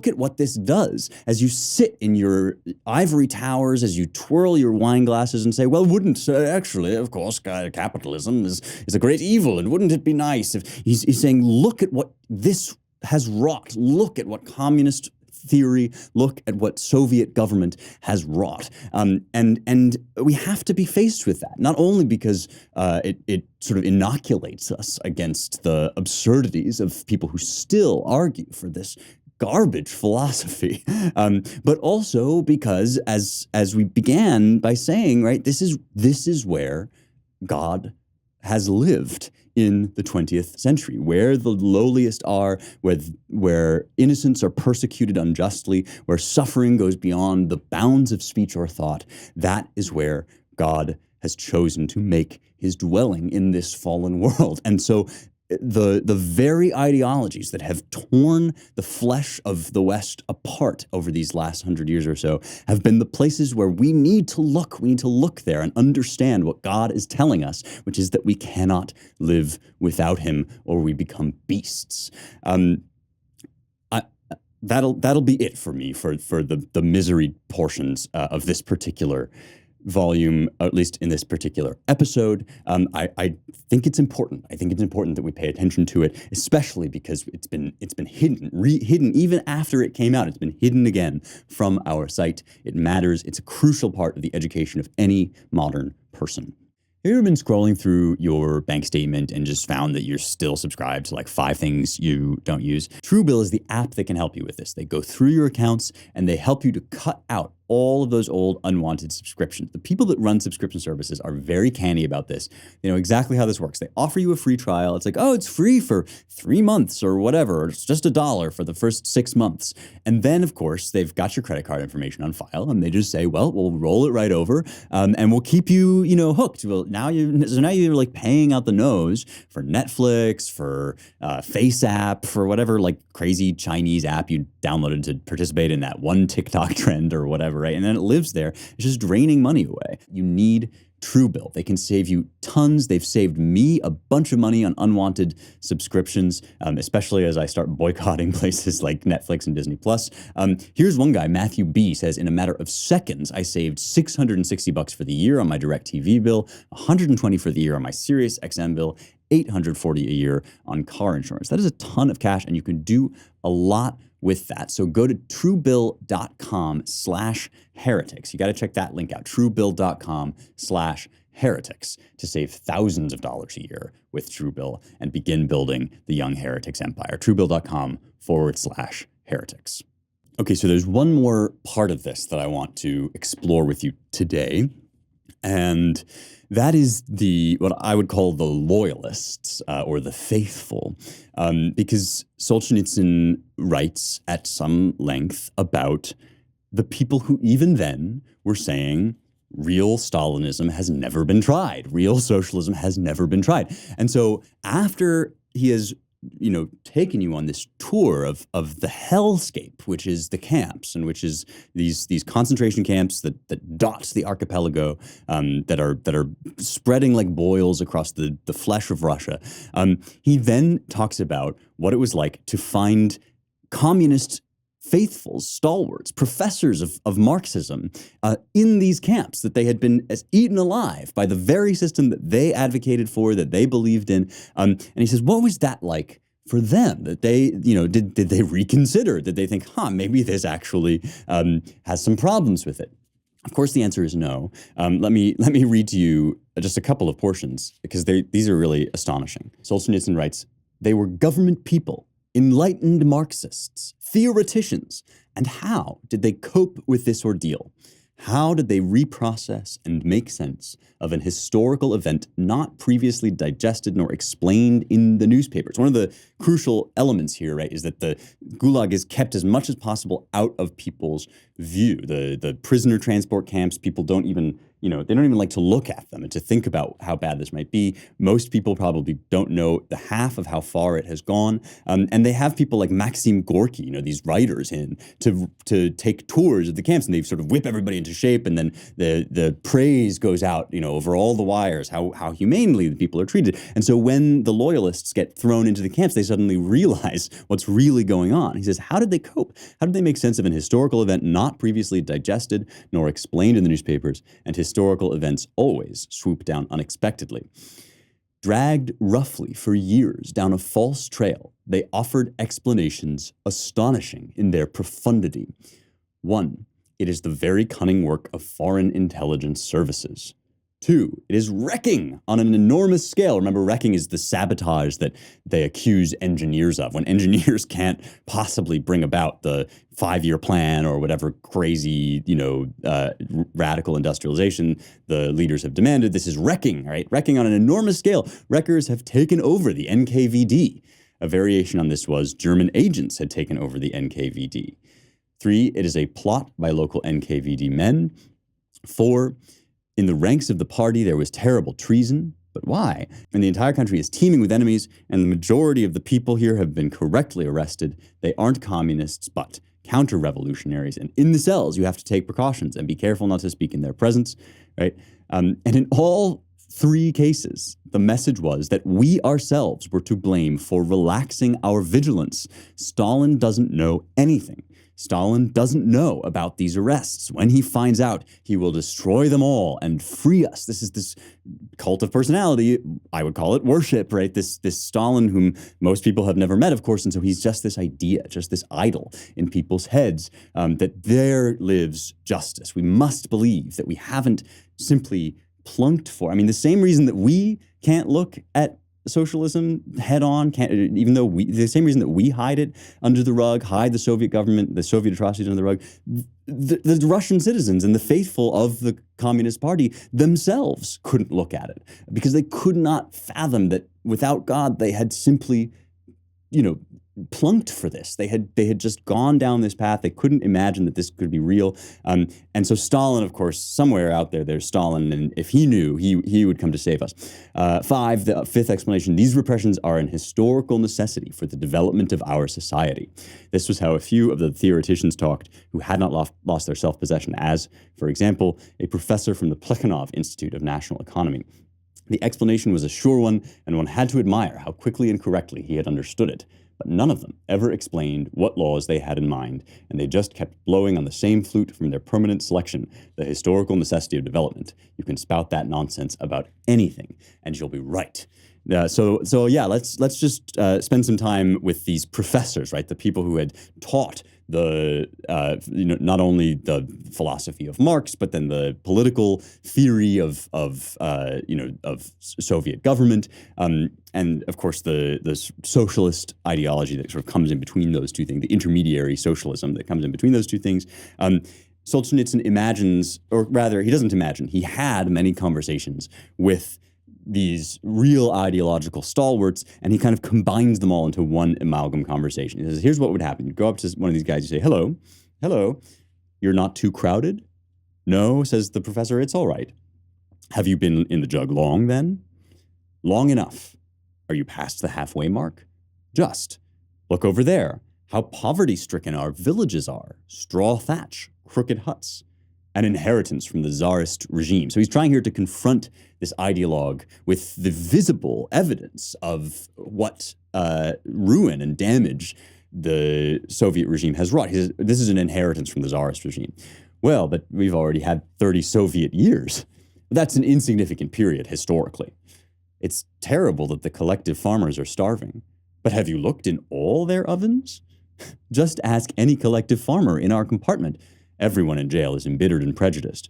at what this does. As you sit in your ivory towers, as you twirl your wine glasses and say, well, wouldn't actually, of course, capitalism is a great evil, and wouldn't it be nice if he's saying, look at what this has wrought. Look at what communist theory, look at what Soviet government has wrought. And we have to be faced with that, not only because it sort of inoculates us against the absurdities of people who still argue for this garbage philosophy, but also because, as we began by saying, right, this is where God has lived in the 20th century, where the lowliest are, where innocents are persecuted unjustly, where suffering goes beyond the bounds of speech or thought. That is where God has chosen to make his dwelling in this fallen world. And so the very ideologies that have torn the flesh of the West apart over these last 100 years or so have been the places where we need to look. We need to look there and understand what God is telling us, which is that we cannot live without him or we become beasts. That'll be it for me for the misery portions of this particular volume, at least in this particular episode. I think it's important. I think it's important that we pay attention to it, especially because it's been hidden even after it came out. It's been hidden again from our sight. It matters. It's a crucial part of the education of any modern person. Have you ever been scrolling through your bank statement and just found that you're still subscribed to like 5 things you don't use? Truebill is the app that can help you with this. They go through your accounts and they help you to cut out all of those old unwanted subscriptions. The people that run subscription services are very canny about this. They know exactly how this works. They offer you a free trial. It's like, oh, it's free for 3 months or whatever. Or it's just $1 for the first 6 months. And then, of course, they've got your credit card information on file, and they just say, well, we'll roll it right over, and we'll keep you, hooked. Well, now you're like paying out the nose for Netflix, for FaceApp, for whatever like crazy Chinese app you downloaded to participate in that one TikTok trend or whatever. Right? And then it lives there. It's just draining money away. You need Truebill. They can save you tons. They've saved me a bunch of money on unwanted subscriptions, especially as I start boycotting places like Netflix and Disney Plus. Here's one guy, Matthew B, says, in a matter of seconds, I saved $660 for the year on my DirecTV bill, $120 for the year on my Sirius XM bill, $840 a year on car insurance. That is a ton of cash, and you can do a lot with that. So go to truebill.com/heretics. You got to check that link out, truebill.com/heretics, to save thousands of dollars a year with Truebill and begin building the young heretics empire. Truebill.com/heretics. Okay, so there's one more part of this that I want to explore with you today. And that is what I would call the loyalists or the faithful, because Solzhenitsyn writes at some length about the people who even then were saying real Stalinism has never been tried. Real socialism has never been tried. And so after he has taken you on this tour of the hellscape, which is the camps, and which is these concentration camps that dot the archipelago, that are spreading like boils across the flesh of Russia. He then talks about what it was like to find communist faithfuls, stalwarts, professors of Marxism in these camps, that they had been eaten alive by the very system that they advocated for, that they believed in. And he says, what was that like for them? That they, did they reconsider? Did they think, maybe this actually has some problems with it? Of course, the answer is no. Let me read to you just a couple of portions, because these are really astonishing. Solzhenitsyn writes, they were government people, enlightened Marxists, theoreticians. And how did they cope with this ordeal? How did they reprocess and make sense of an historical event not previously digested nor explained in the newspapers? One of the crucial elements here, right, is that the Gulag is kept as much as possible out of people's view. The prisoner transport camps, people don't even, they don't even like to look at them and to think about how bad this might be. Most people probably don't know the half of how far it has gone. And they have people like Maxim Gorky, these writers in to take tours of the camps, and they sort of whip everybody into shape. And then the praise goes out, over all the wires, how humanely the people are treated. And so when the loyalists get thrown into the camps, they suddenly realize what's really going on. He says, how did they cope? How did they make sense of an historical event not previously digested nor explained in the newspapers? And historical events always swoop down unexpectedly. Dragged roughly for years down a false trail, they offered explanations astonishing in their profundity. 1. It is the very cunning work of foreign intelligence services. Two, it is wrecking on an enormous scale. Remember, wrecking is the sabotage that they accuse engineers of. When engineers can't possibly bring about the 5-year plan or whatever crazy, radical industrialization the leaders have demanded, this is wrecking, right? Wrecking on an enormous scale. Wreckers have taken over the NKVD. A variation on this was German agents had taken over the NKVD. 3, it is a plot by local NKVD men. 4, in the ranks of the party, there was terrible treason. But why? And the entire country is teeming with enemies, and the majority of the people here have been correctly arrested. They aren't communists, but counter-revolutionaries. And in the cells, you have to take precautions and be careful not to speak in their presence, right? And in all 3 cases, the message was that we ourselves were to blame for relaxing our vigilance. Stalin doesn't know anything. Stalin doesn't know about these arrests. When he finds out, he will destroy them all and free us. This is this cult of personality. I would call it worship, right? This Stalin whom most people have never met, of course. And so he's just this idea, just this idol in people's heads, that there lives justice. We must believe that we haven't simply plunked for. I mean, the same reason that we can't look at socialism head on, even though the same reason that we hide it under the rug, hide the Soviet government, the Soviet atrocities under the rug, the Russian citizens and the faithful of the Communist Party themselves couldn't look at it because they could not fathom that without God, they had simply, plunked for this. They had just gone down this path. They couldn't imagine that this could be real. And so Stalin, of course, somewhere out there's Stalin. And if he knew, he would come to save us. 5, the 5th explanation, these repressions are an historical necessity for the development of our society. This was how a few of the theoreticians talked who had not lost their self-possession, as, for example, a professor from the Plekhanov Institute of National Economy. The explanation was a sure one, and one had to admire how quickly and correctly he had understood it. But none of them ever explained what laws they had in mind, and they just kept blowing on the same flute from their permanent selection, the historical necessity of development. You can spout that nonsense about anything, and you'll be right. So let's just spend some time with these professors, right? The people who had taught the not only the philosophy of Marx, but then the political theory of Soviet government, and of course the socialist ideology that sort of comes in between those two things, the intermediary socialism that comes in between those two things. Solzhenitsyn imagines, or rather, he doesn't imagine. He had many conversations with these real ideological stalwarts, and he kind of combines them all into one amalgam conversation. He says, here's what would happen. You go up to one of these guys, you say, hello, you're not too crowded? No, says the professor, it's all right. Have you been in the jug long then? Long enough. Are you past the halfway mark? Just. Look over there. How poverty-stricken our villages are. Straw thatch, crooked huts. An inheritance from the Tsarist regime. So he's trying here to confront this ideologue with the visible evidence of what ruin and damage the Soviet regime has wrought. He says, this is an inheritance from the Tsarist regime. Well, but we've already had 30 Soviet years. That's an insignificant period historically. It's terrible that the collective farmers are starving. But have you looked in all their ovens? Just ask any collective farmer in our compartment. Everyone in jail is embittered and prejudiced.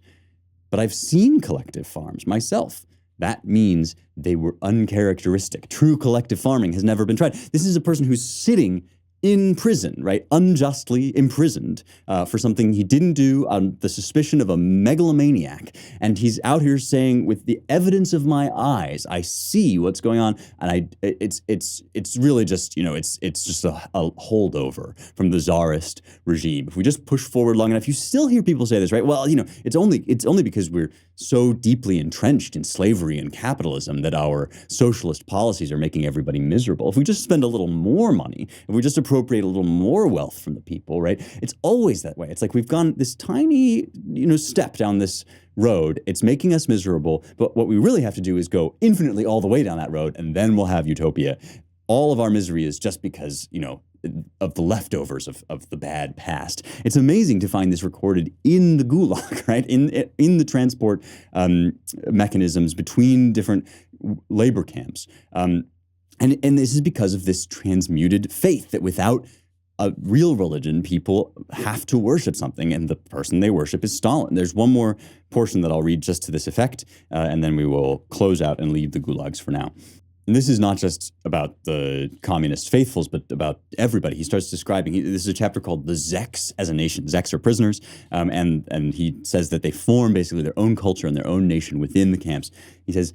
But I've seen collective farms myself. That means they were uncharacteristic. True collective farming has never been tried. This is a person who's sitting in prison, right? Unjustly imprisoned for something he didn't do on the suspicion of a megalomaniac. And he's out here saying, with the evidence of my eyes, I see what's going on. And it's really just, it's just a holdover from the Tsarist regime. If we just push forward long enough, you still hear people say this, right? Well, it's only because we're so deeply entrenched in slavery and capitalism that our socialist policies are making everybody miserable. If we just spend a little more money, if we just appropriate a little more wealth from the people, right? It's always that way. It's like we've gone this tiny, step down this road. It's making us miserable. But what we really have to do is go infinitely all the way down that road, and then we'll have utopia. All of our misery is just because, of the leftovers of the bad past. It's amazing to find this recorded in the Gulag, right? In the transport mechanisms between different labor camps. And this is because of this transmuted faith that without a real religion, people have to worship something, and the person they worship is Stalin. There's one more portion that I'll read just to this effect, and then we will close out and leave the gulags for now. And this is not just about the communist faithfuls, but about everybody. He starts describing, this is a chapter called The Czechs as a Nation. Czechs are prisoners, and he says that they form basically their own culture and their own nation within the camps. He says,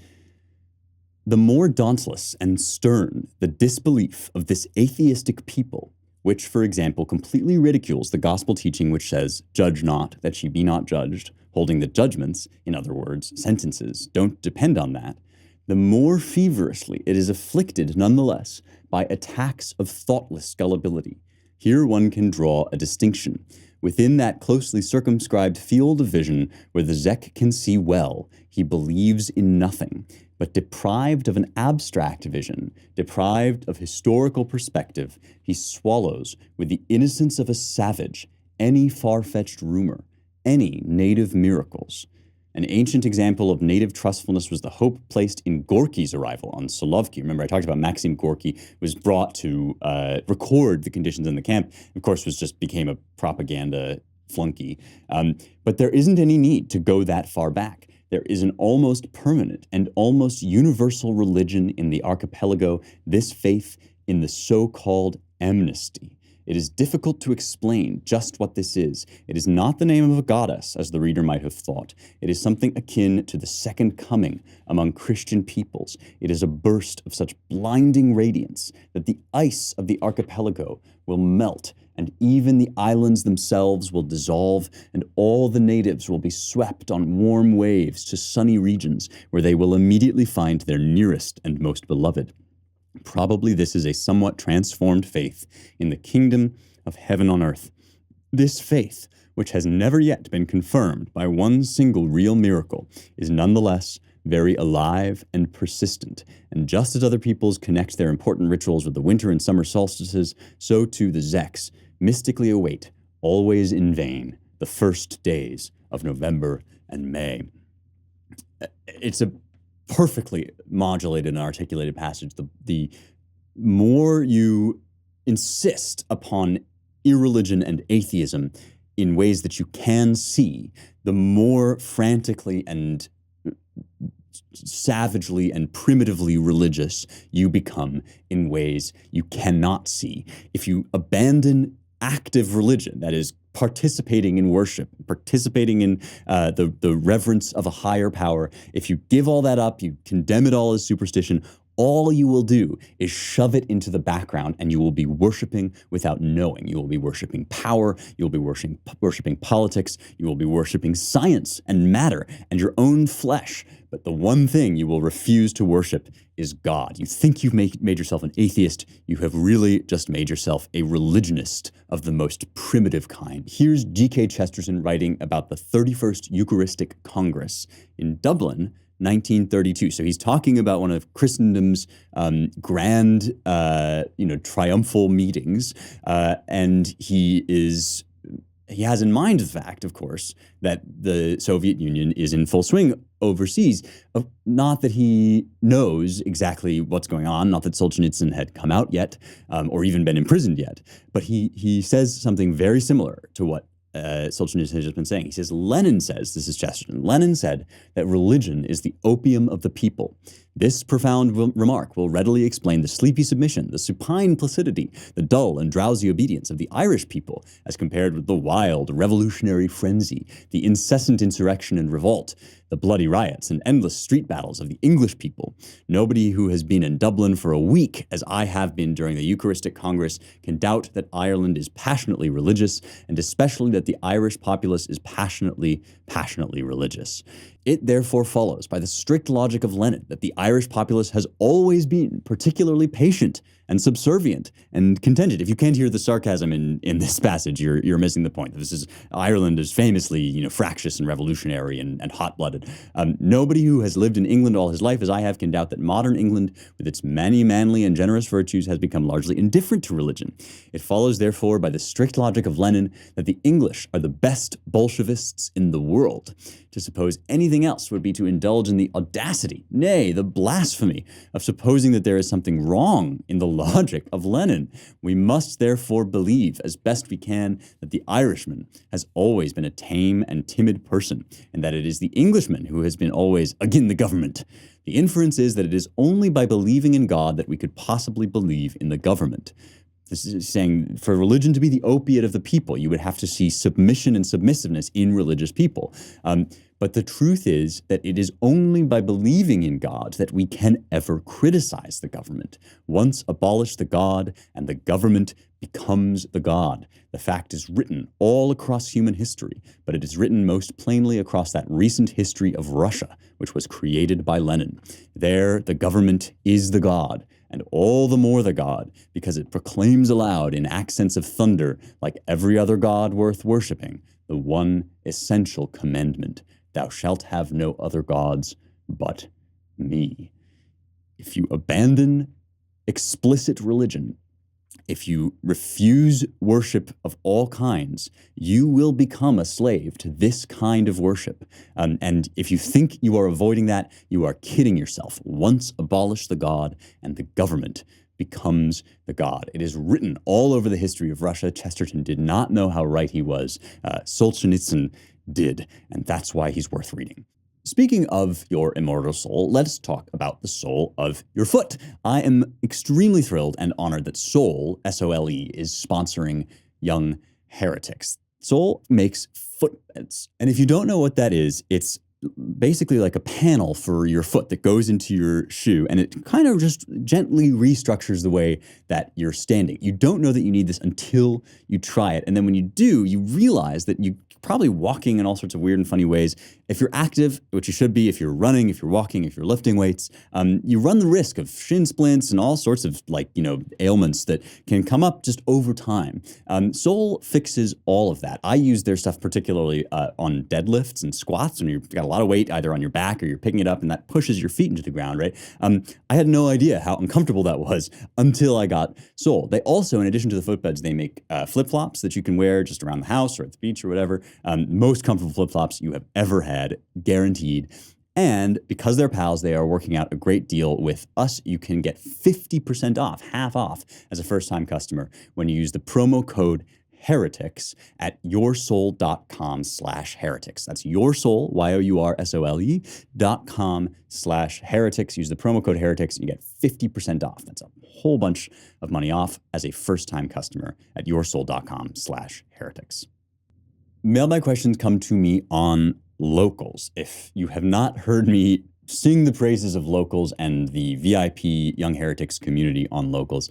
the more dauntless and stern the disbelief of this atheistic people, which, for example, completely ridicules the gospel teaching which says, judge not, that ye be not judged, holding that judgments, in other words, sentences, don't depend on that, the more feverishly it is afflicted nonetheless by attacks of thoughtless gullibility. Here one can draw a distinction. Within that closely circumscribed field of vision where the Czech can see well, he believes in nothing, but deprived of an abstract vision, deprived of historical perspective, he swallows with the innocence of a savage any far-fetched rumor, any native miracles. An ancient example of native trustfulness was the hope placed in Gorky's arrival on Solovki. Remember, I talked about Maxim Gorky was brought to record the conditions in the camp. Of course, became a propaganda flunky. But there isn't any need to go that far back. There is an almost permanent and almost universal religion in the archipelago, this faith in the so-called amnesty. It is difficult to explain just what this is. It is not the name of a goddess, as the reader might have thought. It is something akin to the second coming among Christian peoples. It is a burst of such blinding radiance that the ice of the archipelago will melt, and even the islands themselves will dissolve, and all the natives will be swept on warm waves to sunny regions where they will immediately find their nearest and most beloved. Probably this is a somewhat transformed faith in the kingdom of heaven on earth. This faith, which has never yet been confirmed by one single real miracle, is nonetheless very alive and persistent. And just as other peoples connect their important rituals with the winter and summer solstices, so too the Czechs mystically await, always in vain, the first days of November and May. It's a perfectly modulated and articulated passage. The more you insist upon irreligion and atheism in ways that you can see, the more frantically and savagely and primitively religious you become in ways you cannot see. If you abandon active religion, that is, participating in worship, participating in the reverence of a higher power, if you give all that up, you condemn it all as superstition, all you will do is shove it into the background, and you will be worshiping without knowing. You will be worshiping power, you will be worshiping politics, you will be worshiping science and matter and your own flesh. But the one thing you will refuse to worship is God. You think you've made yourself an atheist. You have really just made yourself a religionist of the most primitive kind. Here's G.K. Chesterton writing about the 31st Eucharistic Congress in Dublin, 1932. So he's talking about one of Christendom's grand, triumphal meetings, and he has in mind the fact, of course, that the Soviet Union is in full swing overseas. Not that he knows exactly what's going on, not that Solzhenitsyn had come out yet, or even been imprisoned yet, but he says something very similar to what Solzhenitsyn has just been saying. He says, Lenin says, this is Chesterton, Lenin said that religion is the opium of the people. This profound remark will readily explain the sleepy submission, the supine placidity, the dull and drowsy obedience of the Irish people as compared with the wild revolutionary frenzy, the incessant insurrection and revolt, the bloody riots and endless street battles of the English people. Nobody who has been in Dublin for a week, as I have been during the Eucharistic Congress, can doubt that Ireland is passionately religious, and especially that the Irish populace is passionately religious. It therefore follows, by the strict logic of Lenin, that the Irish populace has always been particularly patient and subservient and contented. If you can't hear the sarcasm in this passage, you're missing the point. Ireland is famously, fractious and revolutionary and hot-blooded. Nobody who has lived in England all his life, as I have, can doubt that modern England, with its many manly and generous virtues, has become largely indifferent to religion. It follows, therefore, by the strict logic of Lenin, that the English are the best Bolshevists in the world. To suppose anything else would be to indulge in the audacity, nay, the blasphemy, of supposing that there is something wrong in the logic of Lenin. We must therefore believe, as best we can, that the Irishman has always been a tame and timid person, and that it is the Englishman who has been always agin the government. The inference is that it is only by believing in God that we could possibly believe in the government. This is saying for religion to be the opiate of the people, you would have to see submission and submissiveness in religious people. But the truth is that it is only by believing in God that we can ever criticize the government. Once abolish the God, and the government becomes the God. The fact is written all across human history, but it is written most plainly across that recent history of Russia, which was created by Lenin. There, the government is the God, and all the more the God, because it proclaims aloud in accents of thunder, like every other God worth worshipping, the one essential commandment: thou shalt have no other gods but me. If you abandon explicit religion, if you refuse worship of all kinds, you will become a slave to this kind of worship. And if you think you are avoiding that, you are kidding yourself. Once abolish the God, and the government becomes the God. It is written all over the history of Russia. Chesterton did not know how right he was. Solzhenitsyn did, and that's why he's worth reading. Speaking of your immortal soul, let's talk about the sole of your foot. I am extremely thrilled and honored that Sole, S-O-L-E, is sponsoring Young Heretics. Sole makes footbeds. And if you don't know what that is, it's basically like a panel for your foot that goes into your shoe, and it kind of just gently restructures the way that you're standing. You don't know that you need this until you try it. And then when you do, you realize that you're probably walking in all sorts of weird and funny ways. If you're active, which you should be, if you're running, if you're walking, if you're lifting weights, you run the risk of shin splints and all sorts of ailments that can come up just over time. Sole fixes all of that. I use their stuff particularly on deadlifts and squats when you've got a lot of weight either on your back or you're picking it up and that pushes your feet into the ground, right? I had no idea how uncomfortable that was until I got Sole. They also, in addition to the footbeds, they make flip-flops that you can wear just around the house or at the beach or whatever. Most comfortable flip-flops you have ever had, guaranteed. And because they're pals, they are working out a great deal with us. You can get 50% off, half off, as a first-time customer when you use the promo code Heretics at yoursole.com/heretics. That's yoursole, yoursole.com/heretics. Use the promo code Heretics and you get 50% off. That's a whole bunch of money off as a first-time customer at yoursole.com/heretics. Mailbag questions come to me on Locals. If you have not heard me sing the praises of Locals and the VIP Young Heretics community on Locals,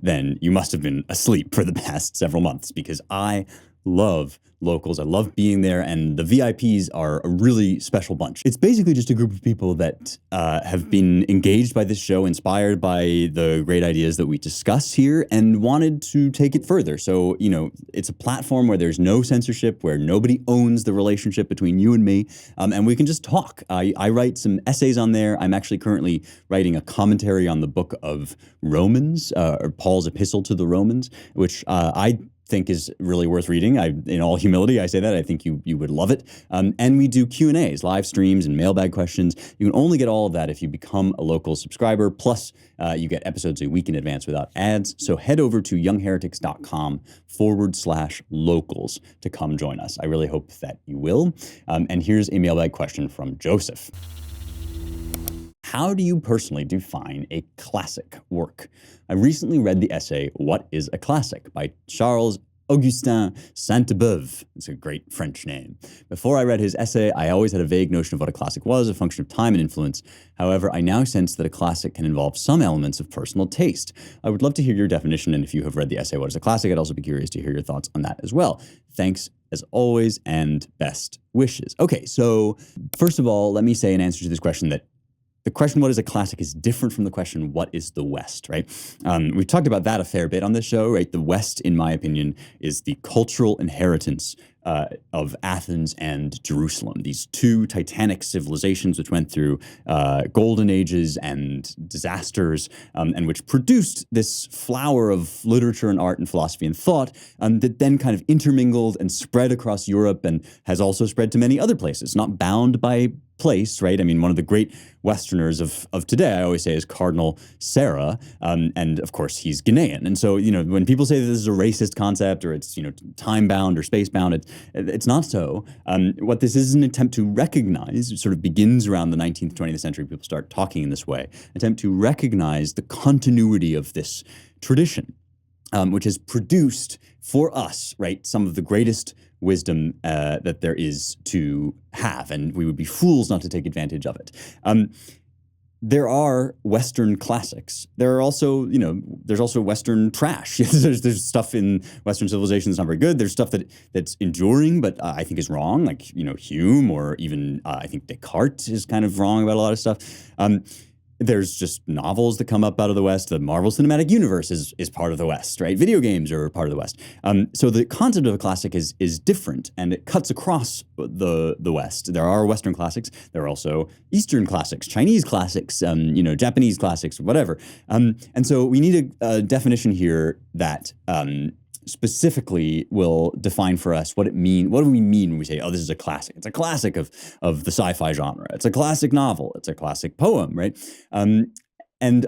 then you must have been asleep for the past several months, because I love Locals. I love being there, and the VIPs are a really special bunch. It's basically just a group of people that have been engaged by this show, inspired by the great ideas that we discuss here, and wanted to take it further. So, it's a platform where there's no censorship, where nobody owns the relationship between you and me, and we can just talk. I write some essays on there. I'm actually currently writing a commentary on the book of Romans, or Paul's epistle to the Romans, which I think is really worth reading. In all humility, I say that. I think you would love it. And we do Q&As, live streams, and mailbag questions. You can only get all of that if you become a Local subscriber. Plus, you get episodes a week in advance without ads. So head over to youngheretics.com/locals to come join us. I really hope that you will. And here's a mailbag question from Joseph. How do you personally define a classic work? I recently read the essay, What is a Classic? By Charles Augustin Sainte-Beuve. It's a great French name. Before I read his essay, I always had a vague notion of what a classic was, a function of time and influence. However, I now sense that a classic can involve some elements of personal taste. I would love to hear your definition, and if you have read the essay, What is a Classic? I'd also be curious to hear your thoughts on that as well. Thanks, as always, and best wishes. Okay, so first of all, let me say in answer to this question that the question, what is a classic, is different from the question, what is the West, right? We've talked about that a fair bit on this show, right? The West, in my opinion, is the cultural inheritance of Athens and Jerusalem, these two titanic civilizations which went through golden ages and disasters, and which produced this flower of literature and art and philosophy and thought that then kind of intermingled and spread across Europe and has also spread to many other places, not bound by place, right? I mean, one of the great Westerners of today, I always say, is Cardinal Sarah, and of course he's Ghanaian. And so, when people say that this is a racist concept or it's time bound or space bound, it's not so. What this is an attempt to recognize. It sort of begins around the 19th, 20th century. People start talking in this way. Attempt to recognize the continuity of this tradition, which has produced for us, right, some of the greatest wisdom that there is to have, and we would be fools not to take advantage of it. There are Western classics. There are also, there's also Western trash. there's stuff in Western civilization that's not very good. There's stuff that's enduring, but I think is wrong, like, Hume, or even I think Descartes is kind of wrong about a lot of stuff. There's just novels that come up out of the West. The Marvel Cinematic Universe is part of the West, right? Video games are part of the West. So the concept of a classic is different, and it cuts across the West. There are Western classics. There are also Eastern classics, Chinese classics, Japanese classics, whatever. And so we need a definition here that specifically will define for us what do we mean when we say, oh, this is a classic? It's a classic of the sci-fi genre. It's a classic novel. It's a classic poem, right? And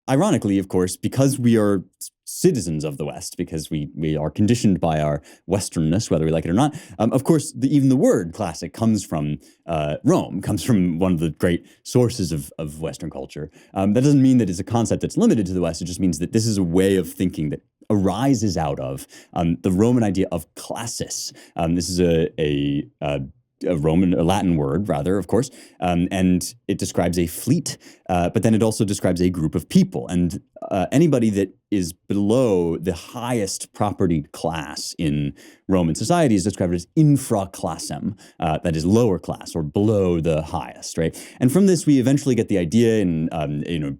ironically, of course, because we are citizens of the West, because we are conditioned by our Westernness, whether we like it or not, of course, even the word classic comes from Rome, comes from one of the great sources of Western culture. That doesn't mean that it's a concept that's limited to the West. It just means that this is a way of thinking that arises out of the Roman idea of classis. This is a Latin word, rather, of course, and it describes a fleet, but then it also describes a group of people. And anybody that is below the highest propertied class in Roman society is described as infraclassem, that is lower class or below the highest, right? And from this, we eventually get the idea, and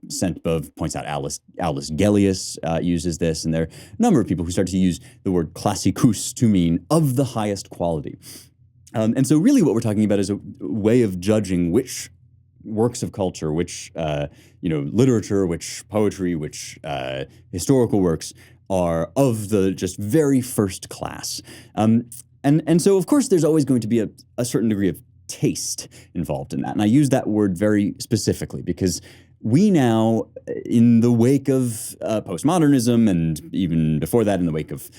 Sainte-Beuve points out Alice Gellius uses this, and there are a number of people who start to use the word classicus to mean of the highest quality. And so really what we're talking about is a way of judging which works of culture, which literature, which poetry, which historical works are of the just very first class. And so, of course, there's always going to be a certain degree of taste involved in that. And I use that word very specifically because we now, in the wake of postmodernism, and even before that, in the wake of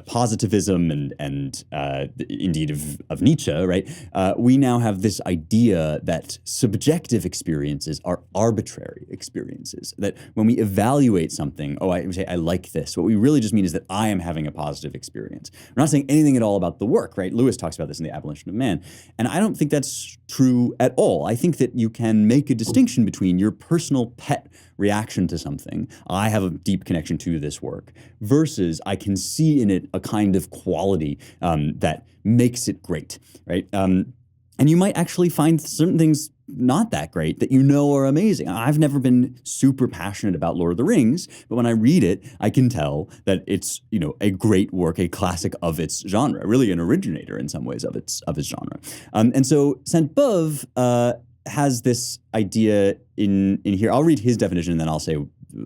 positivism and indeed of Nietzsche, right? We now have this idea that subjective experiences are arbitrary experiences. That when we evaluate something, I say I like this. What we really just mean is that I am having a positive experience. We're not saying anything at all about the work, right? Lewis talks about this in The Abolition of Man, and I don't think that's true at all. I think that you can make a distinction between your personal pet reaction to something, I have a deep connection to this work, versus I can see in it a kind of quality that makes it great, right? And you might actually find certain things not that great that are amazing. I've never been super passionate about Lord of the Rings, but when I read it, I can tell that it's a great work, a classic of its genre, really an originator in some ways of its genre. And so Sainte-Beuve has this idea in here. I'll read his definition and then I'll say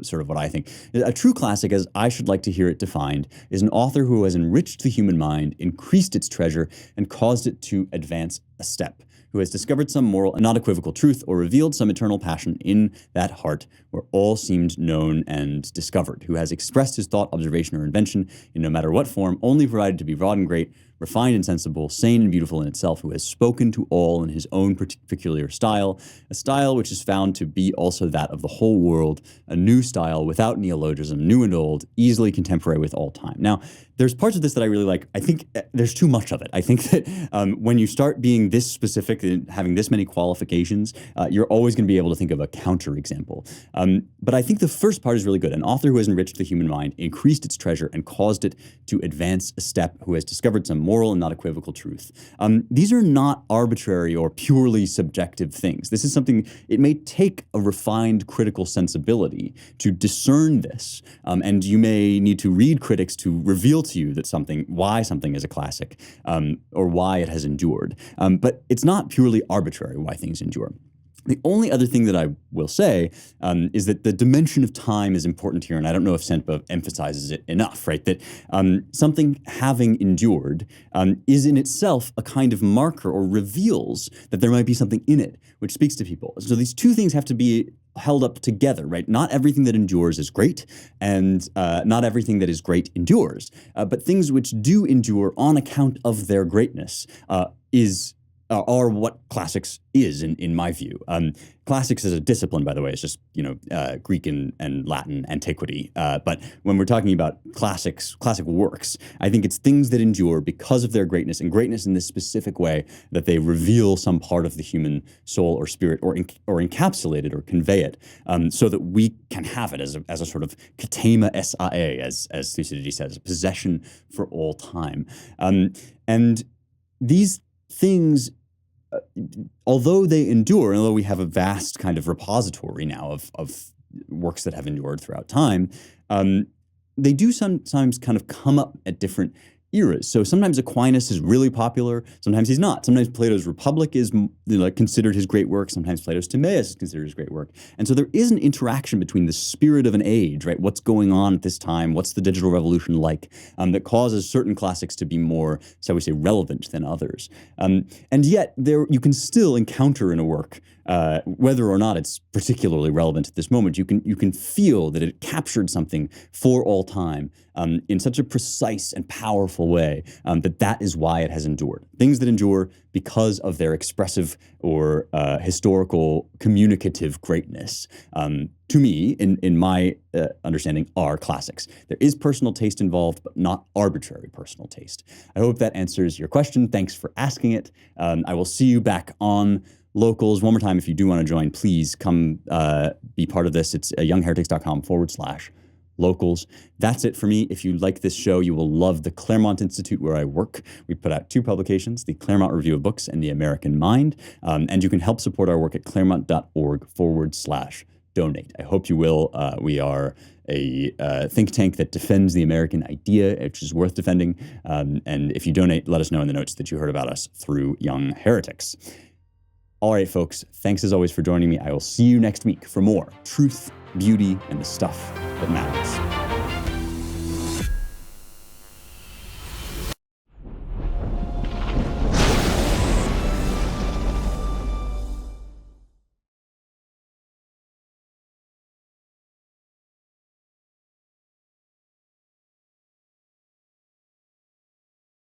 sort of what I think. A true classic, as I should like to hear it defined, is an author who has enriched the human mind, increased its treasure, and caused it to advance a step, who has discovered some moral and not equivocal truth, or revealed some eternal passion in that heart where all seemed known and discovered, who has expressed his thought, observation, or invention in no matter what form, only provided to be broad and great, refined and sensible, sane and beautiful in itself, who has spoken to all in his own peculiar style, a style which is found to be also that of the whole world, a new style without neologism, new and old, easily contemporary with all time. Now, there's parts of this that I really like. I think there's too much of it. I think that when you start being this specific and having this many qualifications, you're always going to be able to think of a counterexample. But I think the first part is really good. An author who has enriched the human mind, increased its treasure, and caused it to advance a step, who has discovered some moral and not equivocal truth. These are not arbitrary or purely subjective things. This is something, it may take a refined critical sensibility to discern this. And you may need to read critics to reveal to you that why something is a classic, or why it has endured. But it's not purely arbitrary why things endure. The only other thing that I will say is that the dimension of time is important here, and I don't know if Senpa emphasizes it enough, right? That something having endured is in itself a kind of marker or reveals that there might be something in it, which speaks to people. So these two things have to be held up together, right? Not everything that endures is great, and not everything that is great endures. But things which do endure on account of their greatness are what classics is, in my view. Classics as a discipline, by the way, is just Greek and Latin antiquity. But when we're talking about classic works, I think it's things that endure because of their greatness, and greatness in this specific way that they reveal some part of the human soul or spirit, or encapsulate it or convey it, so that we can have it as a sort of katema sae, as Thucydides says, a possession for all time. And these things, although they endure, and although we have a vast kind of repository now of works that have endured throughout time, they do sometimes kind of come up at different eras. So sometimes Aquinas is really popular, sometimes he's not. Sometimes Plato's Republic is considered his great work, sometimes Plato's Timaeus is considered his great work. And so there is an interaction between the spirit of an age, right? What's going on at this time? What's the digital revolution like, that causes certain classics to be more, shall we say, relevant than others. And yet you can still encounter in a work, whether or not it's particularly relevant at this moment, you can feel that it captured something for all time in such a precise and powerful way that is why it has endured. Things that endure because of their expressive or historical communicative greatness, to me, in my understanding, are classics. There is personal taste involved, but not arbitrary personal taste. I hope that answers your question. Thanks for asking it. I will see you back on Locals. One more time, if you do want to join, please come be part of this. It's youngheretics.com/locals. That's it for me. If you like this show, you will love the Claremont Institute, where I work. We put out 2 publications, the Claremont Review of Books and the American Mind. And you can help support our work at claremont.org/donate. I hope you will. We are a think tank that defends the American idea, which is worth defending. And if you donate, let us know in the notes that you heard about us through Young Heretics. All right, folks, thanks as always for joining me. I will see you next week for more truth, beauty, and the stuff that matters.